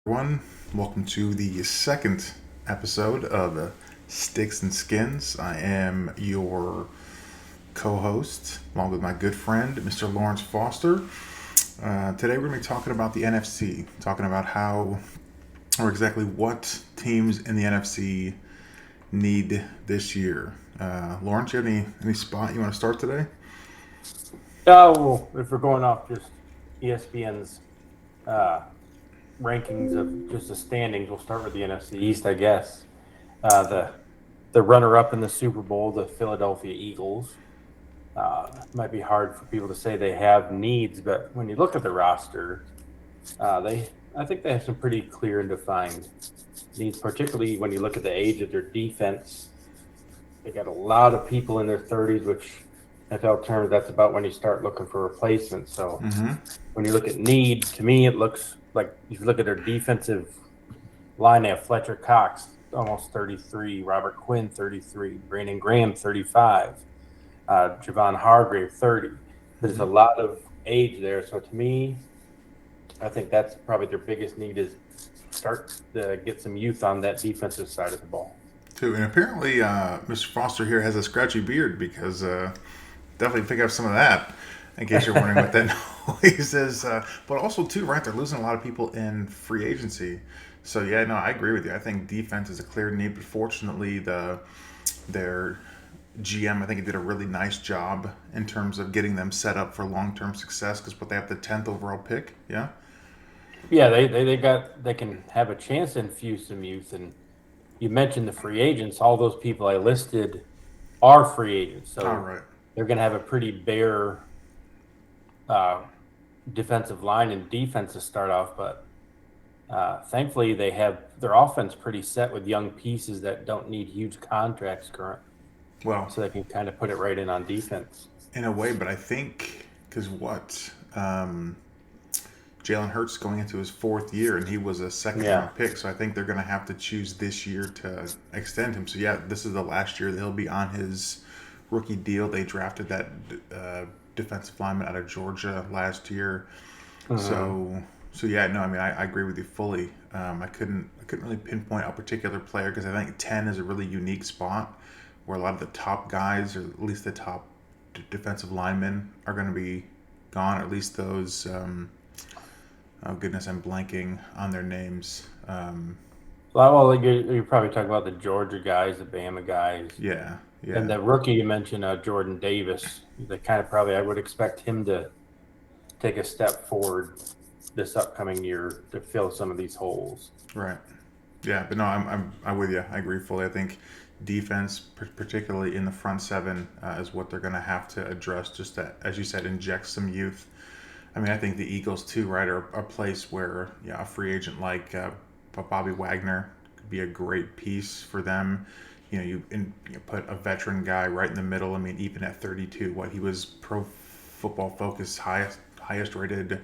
Everyone, welcome to the second episode of Sticks and Skins. I am your co-host, along with my good friend, Mr. Lawrence Foster. Today we're going to be talking about the NFC, talking about how or exactly what teams in the NFC need this year. Lawrence, you have any spot you want to start today? Oh, well, if we're going off just ESPN's uh, rankings of just the standings, we'll start with the NFC East, I guess. The runner-up in the Super Bowl, the Philadelphia Eagles. Might be hard for people to say they have needs, but when you look at the roster, they I think they have some pretty clear and defined needs, particularly when you look at the age of their defense. They got a lot of people in their 30s, which NFL terms, that's about when you start looking for replacements. So Mm-hmm. when you look at need, to me, it looks like if you look at their defensive line, they have Fletcher Cox, almost 33, Robert Quinn, 33, Brandon Graham, 35, Javon Hargrave, 30. There's a Mm-hmm. lot of age there. So to me, I think that's probably their biggest need is start to get some youth on that defensive side of the ball. Too, and apparently Mr. Foster here has a scratchy beard because definitely pick up some of that in case you're wondering what that noise is. But also, too, right, they're losing a lot of people in free agency. So, yeah, no, I agree with you. I think defense is a clear need, but fortunately, their GM, I think he did a really nice job in terms of getting them set up for long term success because what they have the 10th overall pick. Yeah. Yeah, they can have a chance to infuse some youth. And you mentioned the free agents. All those people I listed are free agents, All so right. they're going to have a pretty bare uh, defensive line and defense to start off. But thankfully, they have their offense pretty set with young pieces that don't need huge contracts currently, Well, so they can kind of put it right in on defense. in a way, but I think because what Jalen Hurts going into his fourth year, and he was a second Yeah, round pick. So I think they're going to have to choose this year to extend him. So yeah, this is the last year that he'll be on his rookie deal. They drafted that defensive lineman out of Georgia last year. hmm So yeah, no, I mean I agree with you fully. I couldn't really pinpoint a particular player because I think 10 is a really unique spot where a lot of the top guys, or at least the top defensive linemen, are going to be gone. Or at least those. Oh goodness, I'm blanking on their names. well, you're probably talking about the Georgia guys, the Bama guys, Yeah, and yeah, the rookie you mentioned, Jordan Davis. The kind of probably I would expect him to take a step forward this upcoming year to fill some of these holes. right. Yeah, but no, I'm with you. I agree fully. I think defense, particularly in the front seven, is what they're going to have to address. Just to, as you said, inject some youth. I mean, I think the Eagles too, right, are a place where yeah, a free agent like Bobby Wagner could be a great piece for them. You put a veteran guy right in the middle. I mean, even at 32, what he was Pro Football Focus highest rated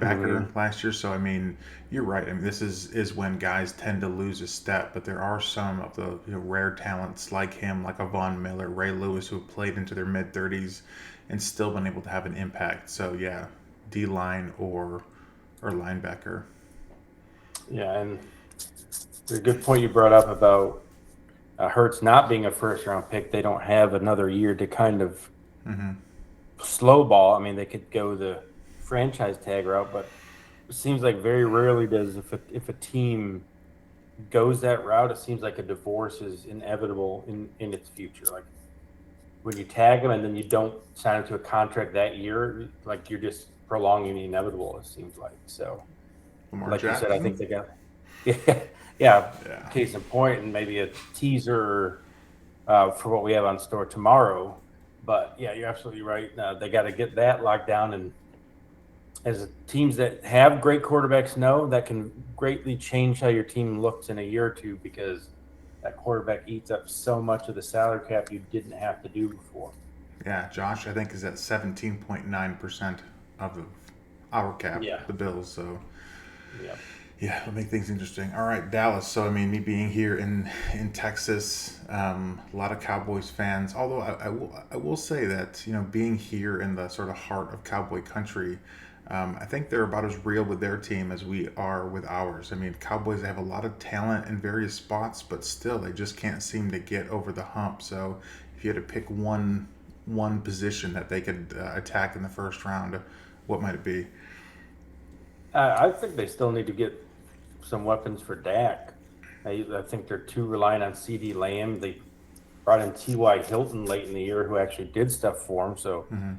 Mm-hmm. linebacker last year. So I mean, you're right. I mean, this is when guys tend to lose a step, but there are some of the rare talents like him, like a Von Miller, Ray Lewis, who have played into their mid 30s and still been able to have an impact. So yeah, D line or linebacker. Yeah, and there's a good point you brought up about Hurts not being a first round pick. They don't have another year to kind of Mm-hmm. slow ball. I mean, they could go the franchise tag route, but it seems like very rarely does if a team goes that route, it seems like a divorce is inevitable in its future. Like when you tag them and then you don't sign them to a contract that year, like you're just prolonging the inevitable. It seems like so. Lamar Like you said, I Jackson. think they got yeah, yeah. Yeah. Case in point, and maybe a teaser for what we have on store tomorrow. But yeah, you're absolutely right. They got to get that locked down, and as teams that have great quarterbacks know, that can greatly change how your team looks in a year or two because that quarterback eats up so much of the salary cap you didn't have to do before. Yeah. Josh, I think is at 17.9% of our cap, Yeah, the Bills. So yeah. yeah, it'll make things interesting. All right, Dallas. So I mean, me being here in Texas, a lot of Cowboys fans. Although I will say that being here in the sort of heart of Cowboy country, I think they're about as real with their team as we are with ours. I mean, Cowboys have a lot of talent in various spots, but still they just can't seem to get over the hump. So if you had to pick one position that they could attack in the first round, what might it be? I think they still need to get some weapons for Dak. I think they're too reliant on CD Lamb. They brought in T.Y. Hilton late in the year, who actually did stuff for him. So Hmm.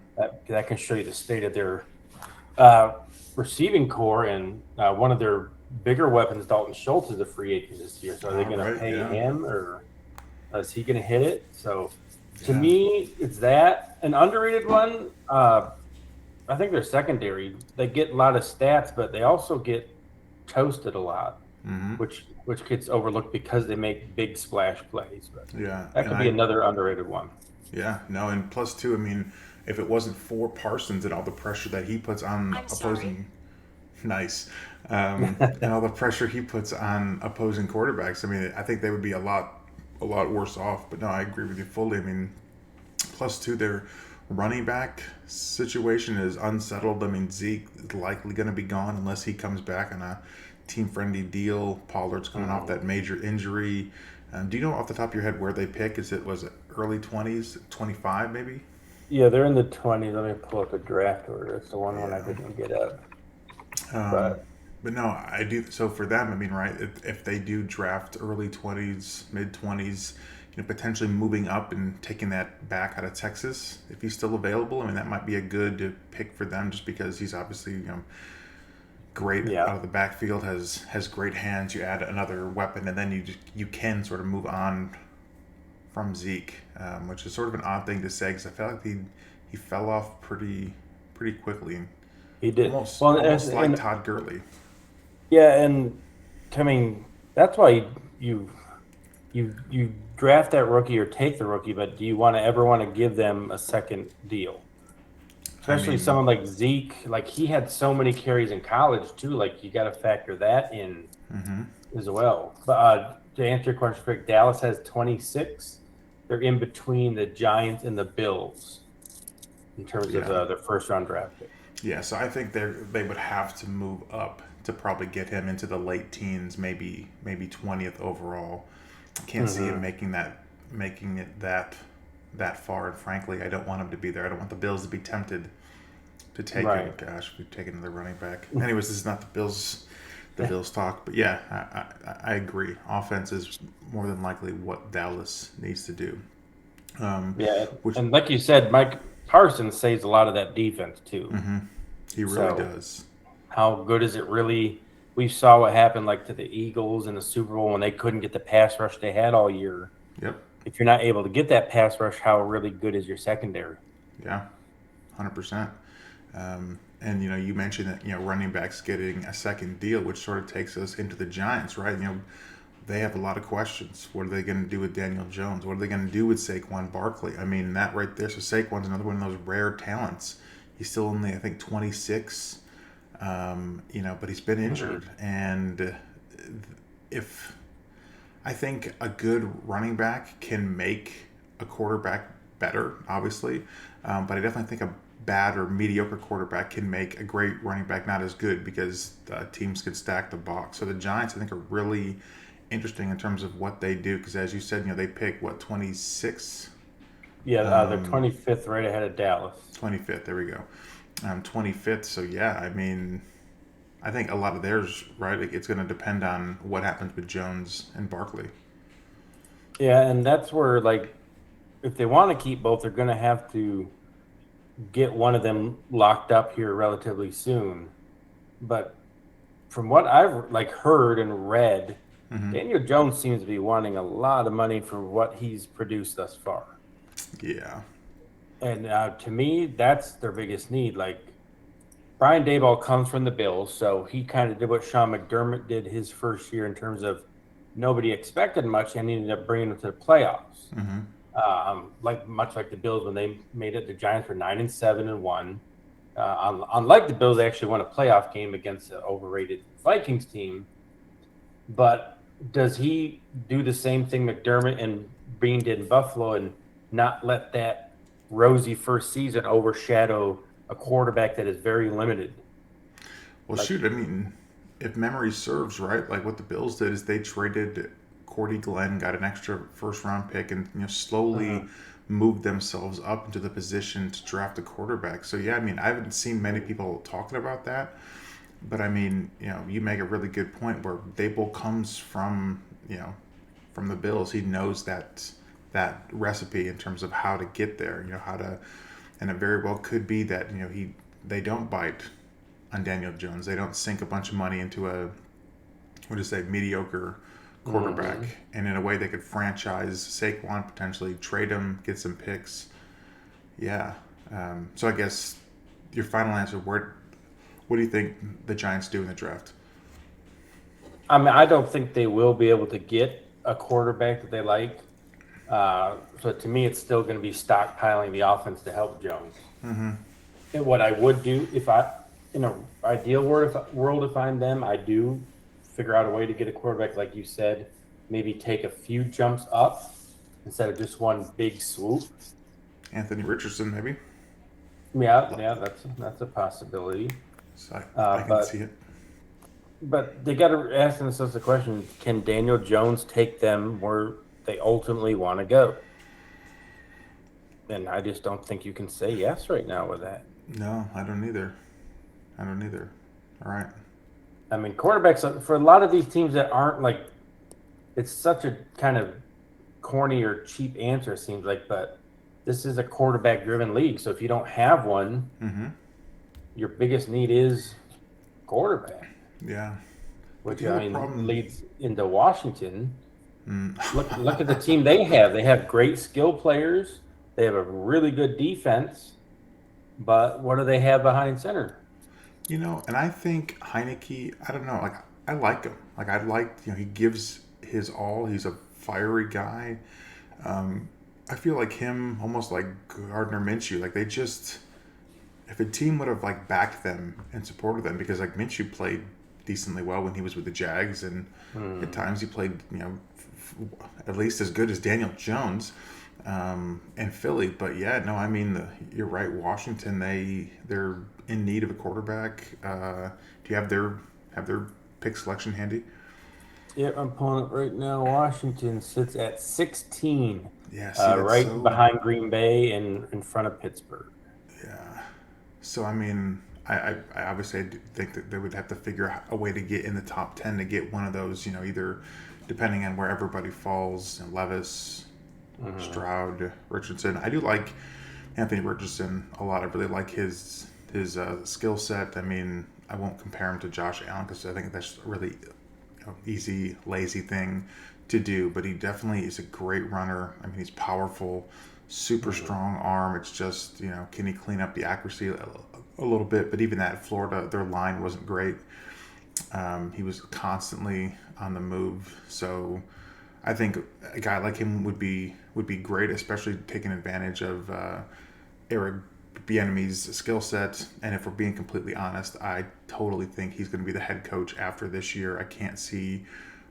that can show you the state of their uh, receiving core. And one of their bigger weapons, Dalton Schultz, is a free agent this year. So are they All going to right, pay yeah, him, or is he going to hit it? So to yeah. me, it's that. An underrated one. I think their secondary. They get a lot of stats, but they also get toasted a lot, Hmm. which gets overlooked because they make big splash plays. But Yeah, that and could be I another underrated one. yeah, no, and plus two. I mean, if it wasn't for Parsons and all the pressure that he puts on I'm sorry. opposing, nice, and all the pressure he puts on opposing quarterbacks, I mean, I think they would be a lot worse off. But no, I agree with you fully. I mean, plus two, their running back situation is unsettled. I mean, Zeke is likely going to be gone unless he comes back on a team-friendly deal. Pollard's coming off Mhm. that major injury. Do you know off the top of your head where they pick? Was it early 20s, 25 maybe? Yeah, they're in the 20s. Let me pull up the draft order. It's the one I Yeah. didn't get up. Um, But but no, I do. So for them, I mean, right? If they do draft early 20s, mid 20s, potentially moving up and taking that back out of Texas, if he's still available, I mean, that might be a good pick for them, just because he's obviously great yeah, out of the backfield, has great hands. You add another weapon, and then you can sort of move on from Zeke, which is sort of an odd thing to say because I felt like he fell off pretty quickly, he did. almost Well, almost like and Todd Gurley. yeah, and I mean that's why you you draft that rookie or take the rookie, but do you ever want to give them a second deal? I Especially mean, someone like Zeke, like he had so many carries in college too. Like you got to factor that in hmm as well. But to answer your question, quick, Dallas has 26. They're in between the Giants and the Bills in terms of yeah, their first round draft pick. yeah. So I think they would have to move up to probably get him into the late teens, maybe 20th overall. I can't see him Hmm. making it that far. And frankly, I don't want him to be there. I don't want the Bills to be tempted to take him. Right. Gosh, we take another running back. Anyways, this is not the Bills talk, but yeah, I agree. Offense is more than likely what Dallas needs to do. Yeah, Which and like you said, Mike Parsons saves a lot of that defense too. he really So does. how good is it really? We saw what happened like to the Eagles in the Super Bowl when they couldn't get the pass rush they had all year. Yep. If you're not able to get that pass rush, how really good is your secondary? Yeah. 100%. And you mentioned that running backs getting a second deal, which sort of takes us into the Giants, right? They have a lot of questions. What are they going to do with Daniel Jones? What are they going to do with Saquon Barkley? I mean, that right there. So Saquon's another one of those rare talents. He's still only, I think, 26. But he's been Hmm. injured, and if I think a good running back can make a quarterback better, obviously. But I definitely think a bad or mediocre quarterback can make a great running back not as good because teams can stack the box. So the Giants, I think, are really interesting in terms of what they do because, as you said, they pick what 26, Yeah, they're 25th, right ahead of Dallas. 25th. There we go, 25th. So yeah, I mean, I think a lot of theirs, right? It's going to depend on what happens with Jones and Barkley. Yeah, and that's where like if they want to keep both, they're going to have to get one of them locked up here relatively soon. But from what I've like heard and read, Hmm. Daniel Jones seems to be wanting a lot of money for what he's produced thus far. Yeah. And to me, that's their biggest need. Like Brian Daboll comes from the Bills, so he kind of did what Sean McDermott did his first year in terms of nobody expected much, and he ended up bringing them to the playoffs. Hmm. Like much like the Bills when they made it, the Giants were 9-7-1. Unlike the Bills, they actually won a playoff game against an overrated Vikings team. But does he do the same thing McDermott and Bean did in Buffalo and not let that rosy first season overshadow a quarterback that is very limited? Well, Like, shoot, I mean, if memory serves, right, like what the Bills did is they traded Cordy Glenn, got an extra first round pick, and slowly mhm. moved themselves up into the position to draft a quarterback. So yeah, I mean, I haven't seen many people talking about that, but I mean, you make a really good point where Dable comes from, from the Bills. He knows that recipe in terms of how to get there. How to, and it very well could be that they don't bite on Daniel Jones. They don't sink a bunch of money into a what do you say mediocre quarterback, Mhm. and in a way they could franchise Saquon, potentially trade him, get some picks. Yeah. So I guess your final answer: what do you think the Giants do in the draft? I mean, I don't think they will be able to get a quarterback that they like. So to me, it's still going to be stockpiling the offense to help Jones. Mm-hmm. And what I would do if I, in a ideal world, if I'm them, I do figure out a way to get a quarterback, like you said, maybe take a few jumps up instead of just one big swoop. Anthony Richardson, maybe. Yeah, yeah, that's a possibility. So I Uh, can see but it. but they got to ask themselves the question: can Daniel Jones take them where they ultimately want to go? And I just don't think you can say yes right now with that. No, I don't either. I don't either. All right. I mean, quarterbacks for a lot of these teams that aren't like, it's such a kind of corny or cheap answer, it seems like, but this is a quarterback driven league. So if you don't have one, Mm-hmm. your biggest need is quarterback, Yeah. But which the I other mean problem. leads into Washington. Mm, Look at the team they have. They have great skill players. They have a really good defense, but what do they have behind center? and I think Heineke, I don't know, like I like him. Like I like, he gives his all. He's a fiery guy. Um, I feel like him, almost like Gardner Minshew. Like they just, if a team would have like backed them and supported them, because like Minshew played decently well when he was with the Jags, and at Hmm. times he played, at least as good as Daniel Jones. And Philly. But yeah, no, I mean you're right. Washington, they're in need of a quarterback. Do you have their pick selection handy? Yep, I'm pulling it right now. Washington sits at 16, Yeah, see, that's right so. behind Green Bay and in front of Pittsburgh. Yeah. So I mean, I obviously think that they would have to figure out a way to get in the top 10 to get one of those. Either depending on where everybody falls. Levis, Hmm. Stroud, Richardson. I do like Anthony Richardson a lot. I really like his skill set. I mean, I won't compare him to Josh Allen because I think that's a really easy, lazy thing to do. But he definitely is a great runner. I mean, he's powerful, super Hmm. strong arm. It's just can he clean up the accuracy a little bit? But even that Florida, their line wasn't great. He was constantly on the move, so I think a guy like him would be great, especially taking advantage of Eric Bieniemy's skill set. And if we're being completely honest, I totally think he's going to be the head coach after this year. I can't see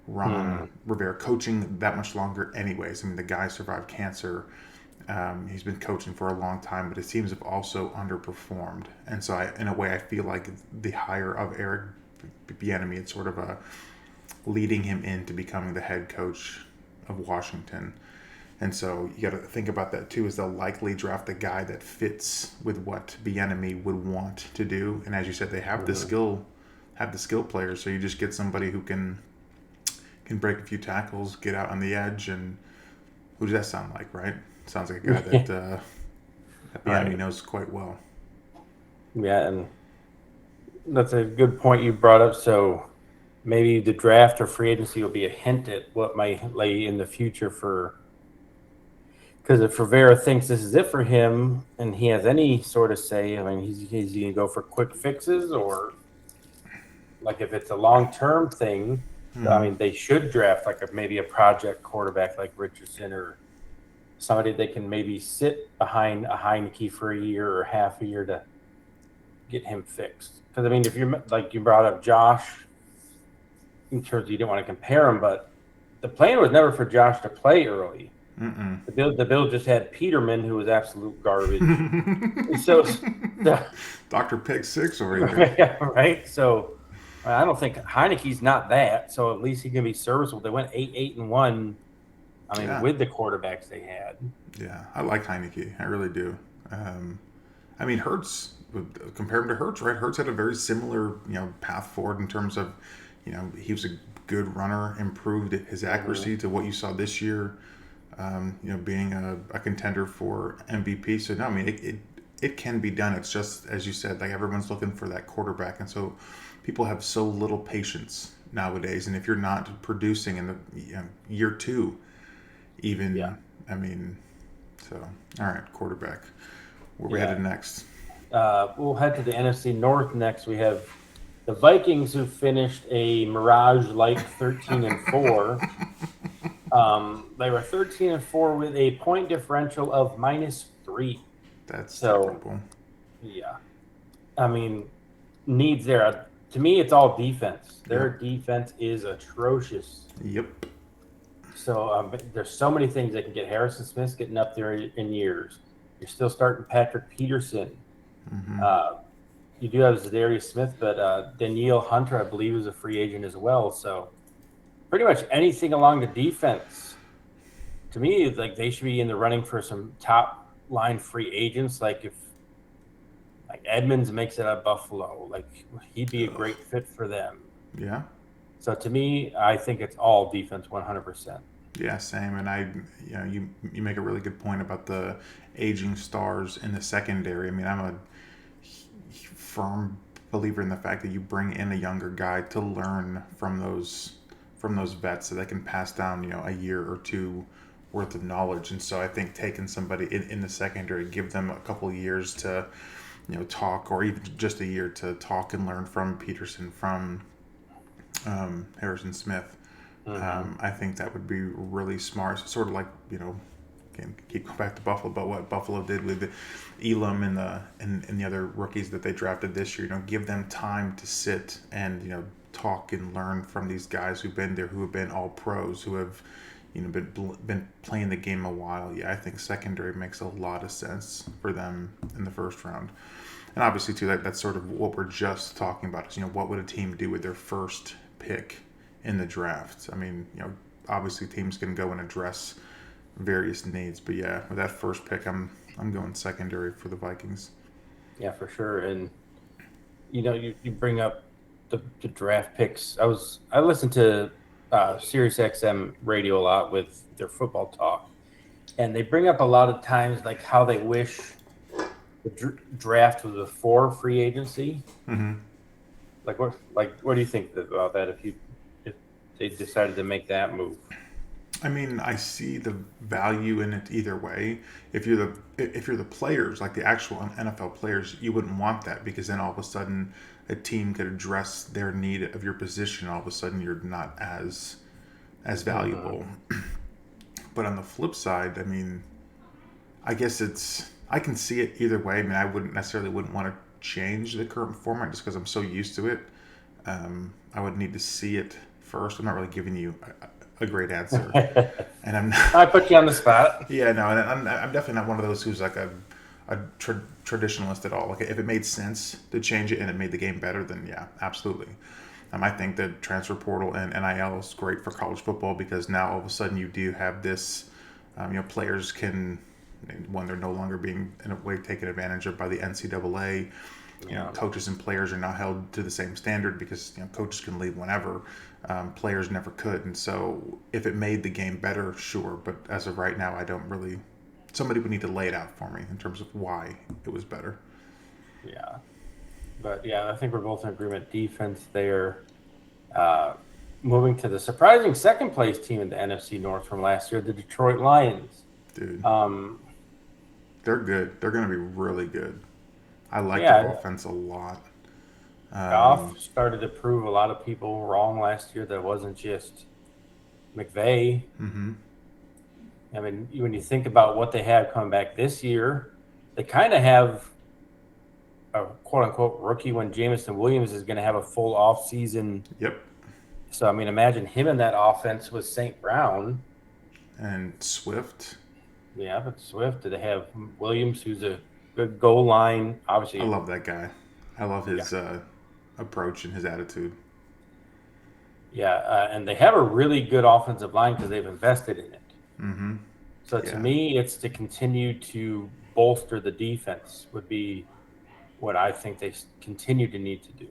Ron Hmm. Rivera coaching that much longer, anyways. I mean, the guy survived cancer. He's been coaching for a long time, but his teams have also underperformed. And so, in a way, I feel like the hire of Eric Bieniemy, it's sort of a leading him into becoming the head coach of Washington. And so you got to think about that too. Is they'll likely draft a guy that fits with what Bieniemy would want to do. And as you said, they Hmm. have the skill players. So you just get somebody who can break a few tackles, get out on the edge, and who does that sound like, right? Sounds like a guy that Bieniemy Right. knows quite well. Yeah, and that's a good point you brought up. So maybe the draft or free agency will be a hint at what might lay in the future for, because if Rivera thinks this is it for him and he has any sort of say, I mean, he's going to go for quick fixes, or like if it's a long term thing. I Mm-hmm. mean, they should draft like maybe a project quarterback like Richardson, or somebody they can maybe sit behind a Heineke for a year or half a year to get him fixed. Because I mean, if you're like you brought up Josh, in terms of you didn't want to compare him, but the plan was never for Josh to play early. Mm-mm. The Bills just had Peterman, who was absolute garbage. So, so Dr. Pick Six over here. right. So I don't think Heineke's not that. So at least he can be serviceable. They went 8-1. I mean, Yeah, with the quarterbacks they had. yeah. I like Heineke. I really do. I mean, Hertz, compare him to Hertz, right? Hertz had a very similar, path forward in terms of, he was a good runner, improved his Mm-hmm. accuracy to what you saw this year. Being a contender for MVP. So no, I mean, it can be done. It's just as you said, like everyone's looking for that quarterback, and so people have so little patience nowadays. And if you're not producing in the year two, Yeah. even, I mean, so all right, quarterback. Where we Yeah. headed next? We'll head to the NFC North next. We have the Vikings, who finished a mirage-like 13-4. They were 13-4 with a point differential of -3. That's So terrible. yeah, I mean, needs there. To me, it's all defense. Their Yep. defense is atrocious. Yep. So there's so many things that can get. Harrison Smith's getting up there in years. You're still starting Patrick Peterson. Mm-hmm. Uh, you do have Zadarius Smith, but Danielle Hunter, I believe, is a free agent as well. So pretty much anything along the defense, to me, like they should be in the running for some top line free agents. Like if like Edmonds makes it at Buffalo, like he'd be a Ugh. great fit for them. Yeah. So to me, I think it's all defense 100%. Yeah, same. And you make a really good point about the aging stars in the secondary. I mean, I'm a firm believer in the fact that you bring in a younger guy to learn from those vets so they can pass down a year or two worth of knowledge. And so I think taking somebody in the secondary, give them a couple of years to talk, or even just a year to talk and learn from Peterson, from Harrison Smith. Mm-hmm. I think that would be really smart. Sort of like again, keep going back to Buffalo, but what Buffalo did with Elam and the other rookies that they drafted this year. Give them time to sit and talk and learn from these guys who've been there, who have been all pros, who have been playing the game a while. Yeah, I think secondary makes a lot of sense for them in the first round. And obviously too, that's sort of what we're just talking about is what would a team do with their first pick in the draft? I mean, obviously teams can go and address various needs, but yeah, with that first pick, I'm going secondary for the Vikings. Yeah, for sure. And you bring up the draft picks. I listened to Sirius XM radio a lot with their football talk, and they bring up a lot of times like how they wish the draft was before free agency. Mm-hmm. What do you think about that? If they decided to make that move? I mean, I see the value in it either way. If you're the players, like the actual NFL players, you wouldn't want that because then all of a sudden a team could address their need of your position. All of a sudden, you're not as Mm-hmm. valuable. But on the flip side, I mean, I guess I can see it either way. I mean, I wouldn't want to change the current format just because I'm so used to it. I would need to see it first. I'm not really giving you a great answer, and I'm not, I put you on the spot. yeah, no, and I'm definitely not one of those who's like a traditionalist at all. Like if it made sense to change it and it made the game better, then yeah, absolutely. I think that transfer portal and NIL is great for college football because now all of a sudden you do have this. Players can, when they're no longer being in a way taken advantage of by the NCAA. Yeah. Coaches and players are now held to the same standard because coaches can leave whenever, players never could. And so, if it made the game better, sure. But as of right now, I don't really. Somebody would need to lay it out for me in terms of why it was better. Yeah. But yeah, I think we're both in agreement. Defense there. Uh, moving to the surprising second place team in the NFC North from last year, the Detroit Lions. Dude, Um, they're good. They're going to be really good. I like their yeah, offense a lot. Goff Um, started to prove a lot of people wrong last year. That it wasn't just McVay. mm-hmm. I mean, when you think about what they have coming back this year, they kind of have a quote unquote rookie when Jameson Williams is going to have a full off season. Yep. So, I mean, imagine him in that offense with St. Brown. and Swift. Yeah, but Swift, they have Williams, who's a good goal line. I Obviously, love that guy. I love yeah, his approach and his attitude. yeah, and they have a really good offensive line because they've invested in it. Mm-hmm. So to Yeah. me, it's to continue to bolster the defense would be what I think they continue to need to do.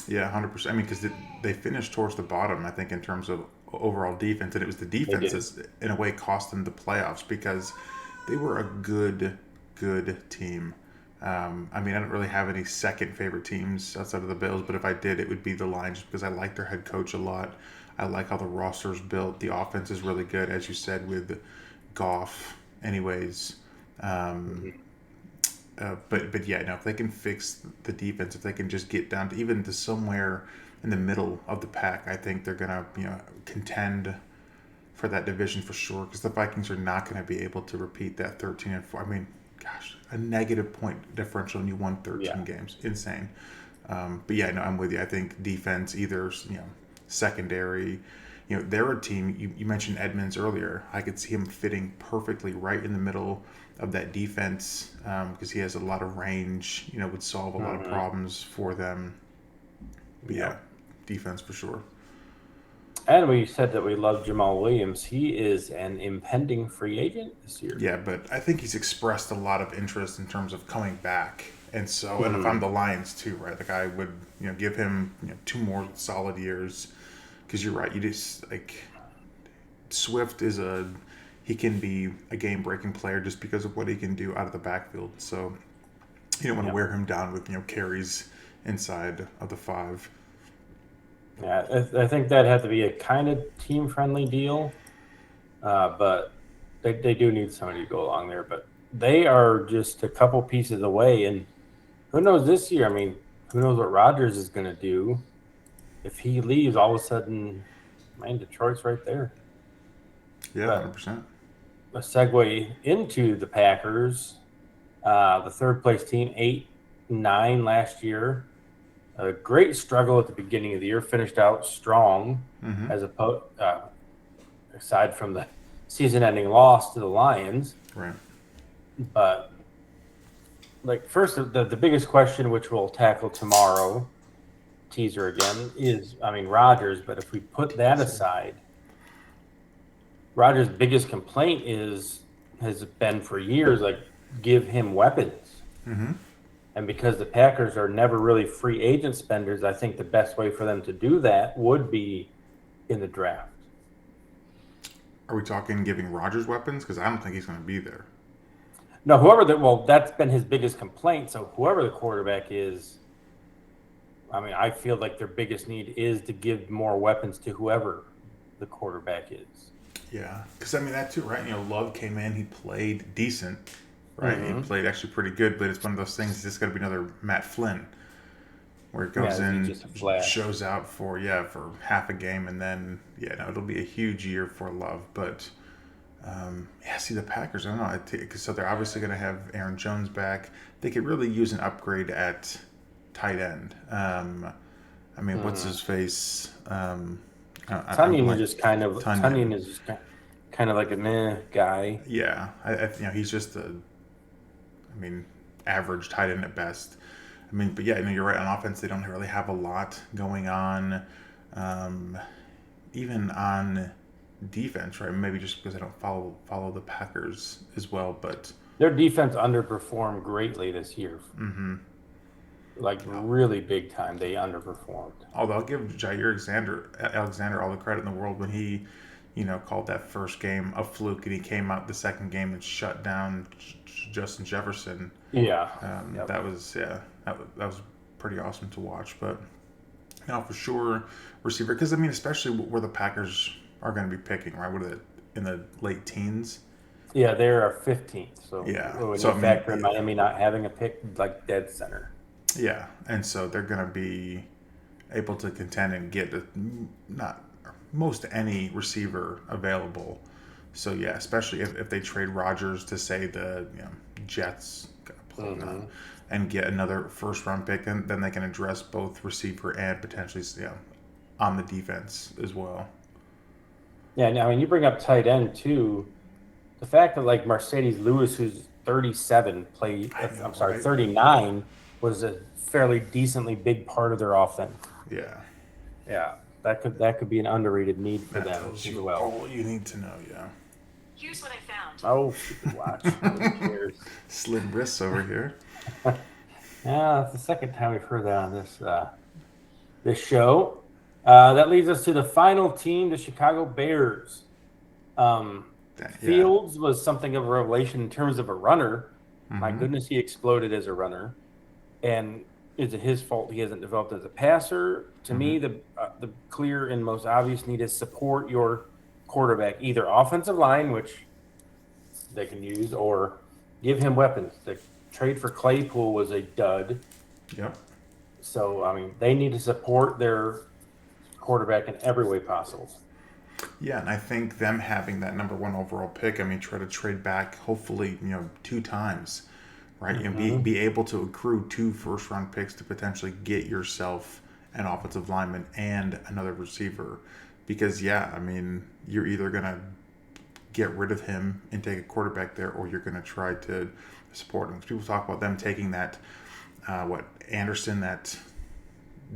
Yeah, 100%. I mean, because they finished towards the bottom, I think, in terms of overall defense, and it was the They defense did. that's in a way cost them the playoffs because they were a good team. I mean, I don't really have any second favorite teams outside of the Bills, but if I did, it would be the Lions just because I like their head coach a lot. I like how the roster's built. The offense is really good, as you said, with Goff. Anyways, um, Mhm. but yeah, no, if they can fix the defense, if they can just get down to even to somewhere in the middle of the pack, I think they're gonna contend for that division for sure. Because the Vikings are not going to be able to repeat that 13-4. I mean, gosh, a negative point differential and you won Yeah. 13 games, insane. But yeah, no, I'm with you. I think defense, either secondary. They're a team. You mentioned Edmonds earlier. I could see him fitting perfectly right in the middle of that defense because he has a lot of range. Would solve a lot of Hmm. problems for them. But yeah, Yep. defense for sure. And we said that we love Jamal Williams. He is an impending free agent this year. Yeah, but I think he's expressed a lot of interest in terms of coming back. And if I'm Hmm. the Lions too, right? Like I would, give him 2 more solid years because you're right. You just like Swift is he can be a game breaking player just because of what he can do out of the backfield. So you don't want to Yep. wear him down with carries inside of the five. Yeah, I think that had to be a kind of team friendly deal, but they do need somebody to go along there. But they are just a couple pieces away, and who knows this year? I mean, who knows what Rodgers is going to do if he leaves? All of a sudden, man, Detroit's right there. Yeah, But 100%. a segue into the Packers, the third place team, 8-9 last year. A great struggle at the beginning of the year, finished out strong Mm-hmm. as aside from the season-ending loss to the Lions. Right. But like first, the biggest question, which we'll tackle tomorrow, teaser again, is I mean Rodgers. But if we put that See. aside, Rodgers' biggest complaint has been for years like give him weapons. Mm-hmm. And because the Packers are never really free agent spenders, I think the best way for them to do that would be in the draft. Are we talking giving Rogers weapons? Because I don't think he's going to be there. No, that's been his biggest complaint. So whoever the quarterback is, I mean, I feel like their biggest need is to give more weapons to whoever the quarterback is. Yeah, because I mean that too, right? Love came in, he played decent, right? He Mm-hmm. played actually pretty good, but it's one of those things. It's just got to be another Matt Flynn, where it Yeah, goes is he in, just a flash? shows out for half a game, and then no, it'll be a huge year for Love. But yeah, see the Packers, I don't know, so they're obviously going to have Aaron Jones back. They could really use an upgrade at tight end. I mean, what's Mm-hmm. his face? I'm Tunyon is blank. just kind of Tunyon. Tunyon is just kind of like a meh guy. Yeah, he's just I mean, average tight end at best. I mean, but yeah, you're right. On offense, they don't really have a lot going on. Um, Even on defense, right? Maybe just because I don't follow the Packers as well, but Their defense underperformed greatly this year, mm-hmm. like really big time. They underperformed. Although I'll give Jair Alexander all the credit in the world when he, called that first game a fluke and he came out the second game and shut down Justin Jefferson. Yeah. Yep. That was that was pretty awesome to watch. But for sure, receiver because I mean, especially where the Packers are going to be picking, right? What are they in the late teens? Yeah, they're a 15th. So Yeah. when So you I mean, factor in Miami not having a pick, like dead center. yeah, and so they're going to be able to contend and get not most any receiver available. So yeah, especially if they trade Rodgers to say the Jets Mm-hmm. and get another first round pick, and then they can address both receiver and potentially on the defense as well. Yeah, I mean, you bring up tight end too. the fact that like Mercedes Lewis, who's 37, I know, I'm sorry, right? 39, was a fairly decently big part of their offense. Yeah, Yeah, that could be an underrated need for that them tells as you well. all you need to know. Yeah, Here's what I found. Oh, stupid watch! Nobody cares. slim wrists over here. Yeah, it's the second time we've heard that on this show. That leads us to the final team, the Chicago Bears. Yeah. Fields was something of a revelation in terms of a runner. My Mm-hmm. goodness, he exploded as a runner. And is it his fault he hasn't developed as a passer? To Mm-hmm. me, the clear and most obvious need is support your quarterback, either offensive line, which they can use, or give him weapons. The trade for Claypool was a dud. Yep. So, I mean, they need to support their quarterback in every way possible. Yeah, and I think them having that number one overall pick, I mean, try to trade back, hopefully, two times, right? And Mm-hmm. be able to accrue two first round picks to potentially get yourself an offensive lineman and another receiver. Because, yeah, I mean, you're either going to get rid of him and take a quarterback there, or you're going to try to support him. People talk about them taking that, Anderson, that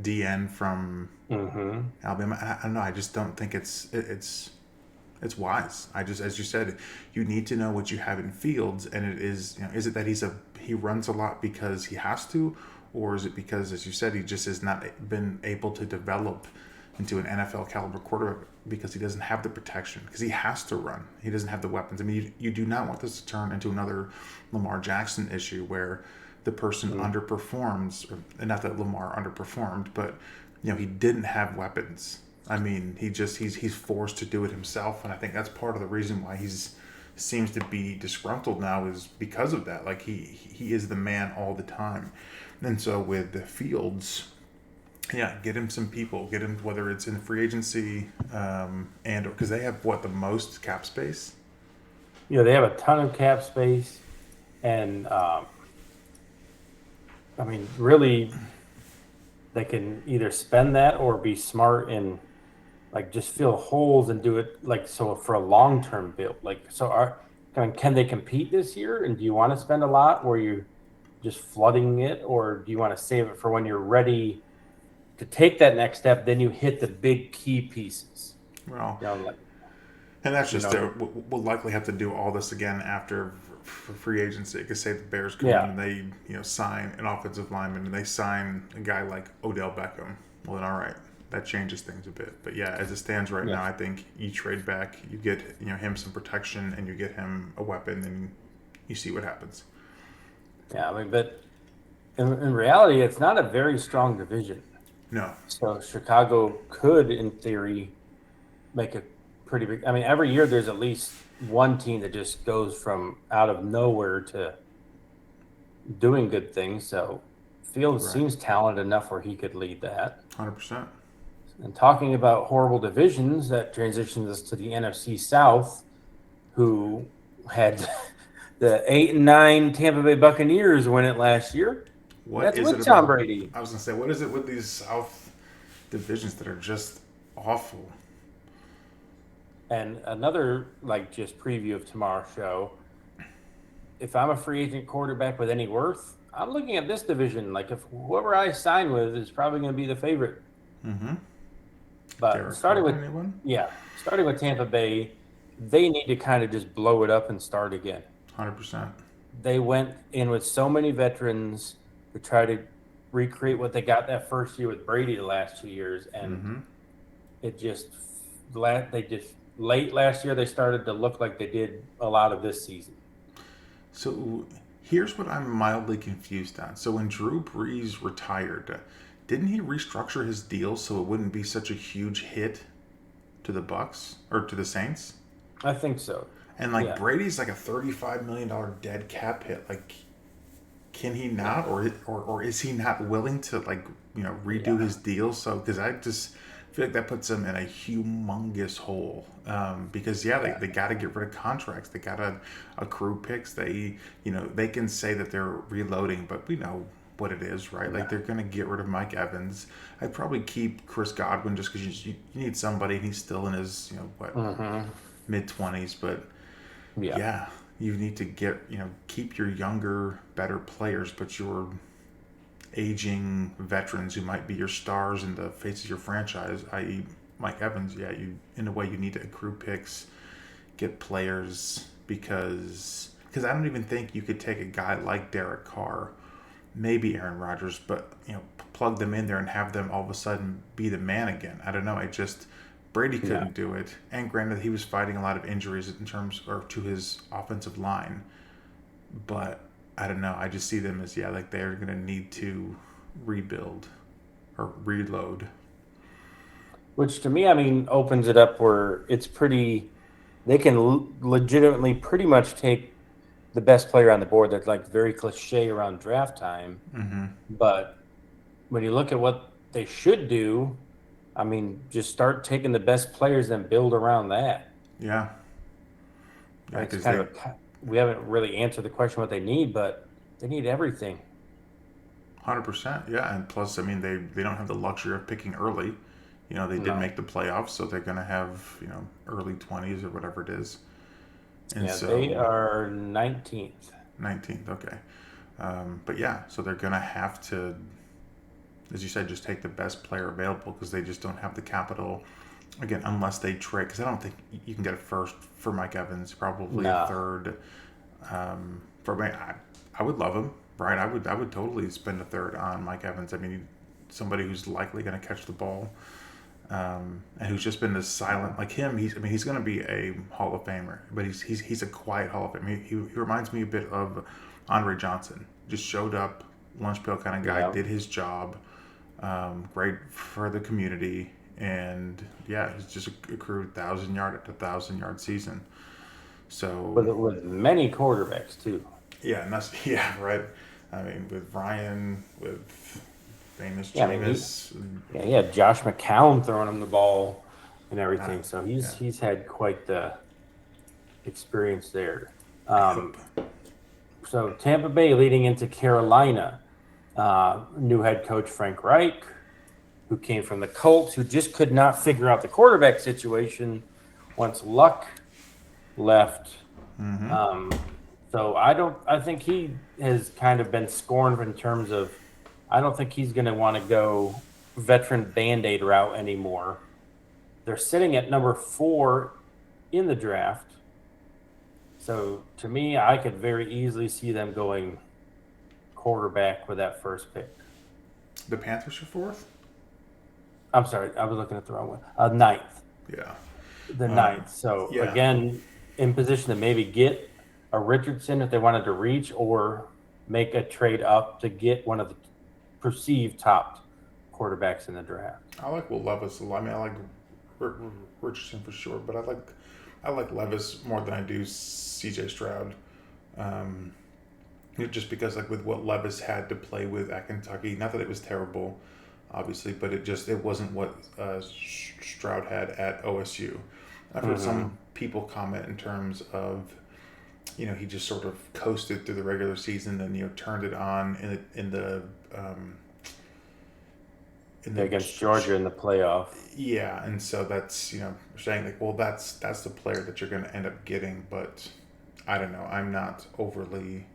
DN from Mm-hmm. Alabama. I don't know. I just don't think it's wise. I just, as you said, you need to know what you have in Fields, and it is, is it that he runs a lot because he has to, or is it because, as you said, he just has not been able to develop into an NFL caliber quarterback because he doesn't have the protection, because he has to run. He doesn't have the weapons. I mean, you do not want this to turn into another Lamar Jackson issue where the person underperforms, and not that Lamar underperformed, but he didn't have weapons. I mean, he's forced to do it himself, and I think that's part of the reason why he's seems to be disgruntled now, is because of that. Like he is the man all the time, and so with the Fields, yeah, get him some people, get him, whether it's in free agency, and because they have the most cap space. They have a ton of cap space, and I mean, really, they can either spend that or be smart and like just fill holes and do it like so for a long term build. Like, so can they compete this year? And do you want to spend a lot where you just flooding it, or do you want to save it for when you're ready to take that next step? Then you hit the big key pieces. Well, Like and that's you just know, we'll likely have to do all this again after for free agency. Because say the Bears come in yeah, and they sign an offensive lineman and they sign a guy like Odell Beckham. Well, then all right, that changes things a bit. But yeah, as it stands right yeah, now, I think you trade back, you get him some protection, and you get him a weapon, and you see what happens. yeah. I mean, but in reality, it's not a very strong division. No, So Chicago could, in theory, make a pretty big. I mean, every year there's at least one team that just goes from out of nowhere to doing good things. So Fields right, seems talented enough where he could lead that. 100%. And talking about horrible divisions, that transitions us to the NFC South, who had the 8 and 9 Tampa Bay Buccaneers win it last year. What That's is it with Tom about? Brady. I was gonna say, what is it with these South divisions that are just awful? And another like just preview of tomorrow's show. If I'm a free agent quarterback with any worth, I'm looking at this division. Like if whoever I sign with is probably going to be the favorite. Mm-hmm. But Derek Carr, anyone? starting with Tampa Bay, they need to kind of just blow it up and start again. 100%. They went in with so many veterans to try to recreate what they got that first year with Brady the last 2 years, and Mm-hmm. it just they just late last year they started to look like they did a lot of this season. So here's what I'm mildly confused on. So when Drew Brees retired, didn't he restructure his deal so it wouldn't be such a huge hit to the Bucks or to the Saints? I think so. And like Yeah. Brady's like a $35 million dead cap hit. Like, can he not, or is he not willing to redo Yeah. his deal? So because I just feel like that puts him in a humongous hole. Because yeah, Yeah. they got to get rid of contracts. They got to accrue picks. They can say that they're reloading, but we know what it is, right? Like Yeah. they're gonna get rid of Mike Evans. I'd probably keep Chris Godwin just because you need somebody. He's still in his what Mm-hmm. mid 20s, but Yeah. yeah, you need to get, keep your younger, better players, but your aging veterans who might be your stars and the face of your franchise, i.e., Mike Evans. Yeah, in a way you need to accrue picks, get players because I don't even think you could take a guy like Derek Carr, maybe Aaron Rodgers, but plug them in there and have them all of a sudden be the man again. I don't know. I just Brady No. couldn't do it, and granted he was fighting a lot of injuries in terms or to his offensive line, but I don't know. I just see them as like they're going to need to rebuild or reload. Which to me, I mean, opens it up where it's pretty. They can legitimately pretty much take the best player on the board. That's like very cliche around draft time, Mm-hmm. but when you look at what they should do, I mean, just start taking the best players and build around that. Yeah, I yeah, mean, it's because kind of we haven't really answered the question what they need, but they need everything. 100%. Yeah, and plus, I mean, they don't have the luxury of picking early. They did No. make the playoffs, so they're going to have early 20s or whatever it is, and Yeah, they so are 19th. 19th. Okay, but yeah, so they're going to have to, as you said, just take the best player available because they just don't have the capital. Again, unless they trade, because I don't think you can get a first for Mike Evans, probably a No. third. For me, I would love him, right? I would totally spend a third on Mike Evans. I mean, somebody who's likely going to catch the ball, and who's just been this silent like him. He's going to be a Hall of Famer, but he's a quiet Hall of Famer. He reminds me a bit of Andre Johnson. Just showed up, lunch pail kind of guy, Yeah. did his job, great for the community, and yeah, he's just accrued 1,000 yard season. So With many quarterbacks too. yeah, and that's yeah, right. I mean, with Ryan, with famous Yeah, I mean Jameis, he had Josh McCown throwing him the ball and uh, everything. So yeah, he's had quite the experience there. yep. So Tampa Bay leading into Carolina, new head coach Frank Reich, who came from the Colts, who just could not figure out the quarterback situation once Luck left. Mm-hmm. Um, so I don't. I think he has kind of been scorned in terms of. I don't think he's going to want to go veteran band-aid route anymore. They're sitting at number 4 in the draft. So to me, I could very easily see them going quarterback with that first pick. The Panthers are fourth. I'm sorry, I was looking at the wrong one. Ninth, Yeah, the ninth. So yeah. again, in position to maybe get a Richardson if they wanted to reach, or make a trade up to get one of the perceived top quarterbacks in the draft. I like Will Levis a lot. I mean, I like Richardson for sure, but I like Levis more than I do C.J. Stroud. Um, just because like with what Levis had to play with at Kentucky, not that it was terrible, obviously, but it wasn't what Stroud had at OSU. I've heard Mm-hmm. some people comment in terms of he just sort of coasted through the regular season, and turned it on um, in the Against Georgia in the playoff. yeah, and so that's saying like, well, that's the player that you're going to end up getting, but I don't know. I'm not overly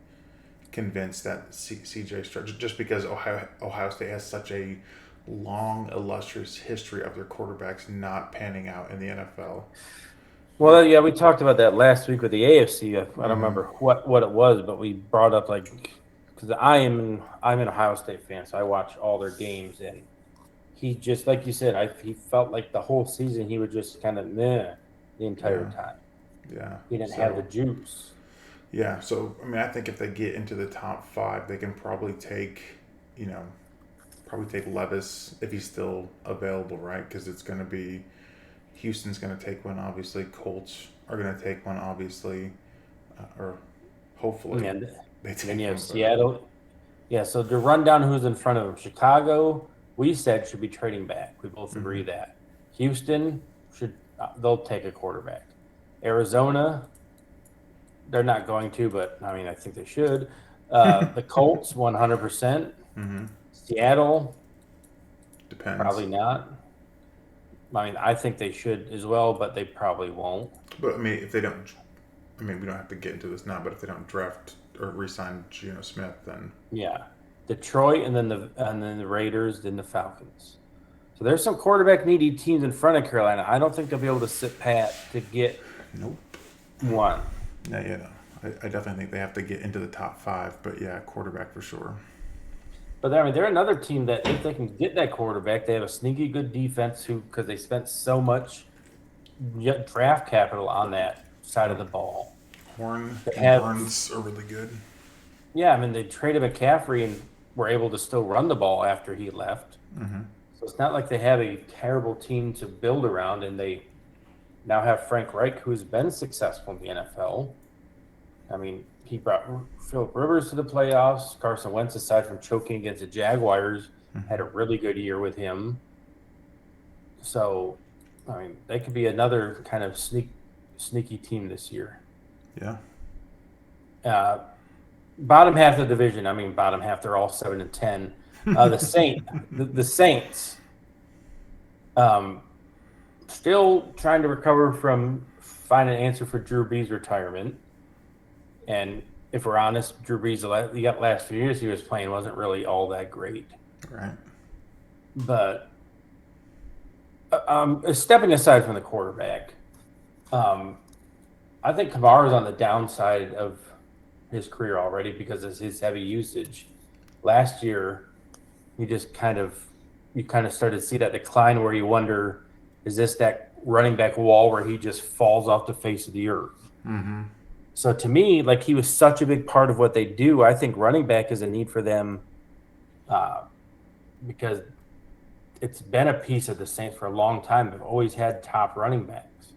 convinced that CJ Stroud, just because Ohio State has such a long, illustrious history of their quarterbacks not panning out in the NFL. Well, yeah, we talked about that last week with the AFC. I don't Mm-hmm. remember what it was, but we brought up like because I'm an Ohio State fan, so I watch all their games, and he just like you said, he felt like the whole season he was just kind of meh the entire Yeah, time. yeah. He didn't have the So juice. yeah, so I mean, I think if they get into the top five, they can you know, probably take Levis if he's still available, right? Because it's going to be Houston's going to take one, obviously. Colts are going to take one, obviously, or hopefully And they then take you have one. But Seattle. Yeah, so to run down who's in front of them, Chicago, we said should be trading back. We both mm-hmm. agree that. Houston they'll take a quarterback. Arizona, they're not going to, but I mean I think they should. The Colts, 100%. Mm-hmm. Seattle, Depends. probably not. I mean I think they should as well, but they probably won't. But I mean, if they don't, I mean, we don't have to get into this now, but if they don't draft or re-sign Geno Smith, then Yeah, Detroit, and then the Raiders, then the Falcons. So there's some quarterback needy teams in front of Carolina. I don't think they'll be able to sit pat to get nope. one. Yeah. I definitely think they have to get into the top 5, but yeah, quarterback for sure. But I mean, they're another team that if they can get that quarterback, they have a sneaky good defense because they spent so much draft capital on that side of the ball. Horn They and have, Burns are really good. yeah, I mean, they traded McCaffrey and were able to still run the ball after he left. Mm-hmm. So it's not like they have a terrible team to build around, and they now have Frank Reich, who's been successful in the NFL. I mean, he brought Philip Rivers to the playoffs. Carson Wentz, aside from choking against the Jaguars, had a really good year with him. So, I mean, they could be another kind of sneaky team this year. Yeah. Bottom half of the division. I mean, bottom half. They're all 7-10. The Saints, still trying to recover from find an answer for Drew Brees' retirement. And if we're honest, Drew Brees, the last few years he was playing wasn't really all that great. Right. But stepping aside from the quarterback, I think Kamara's on the downside of his career already because of his heavy usage. Last year, you kind of started to see that decline where you wonder, is this that running back wall where he just falls off the face of the earth? Mm-hmm. So to me, like he was such a big part of what they do. I think running back is a need for them because it's been a piece of the Saints for a long time. They've always had top running backs.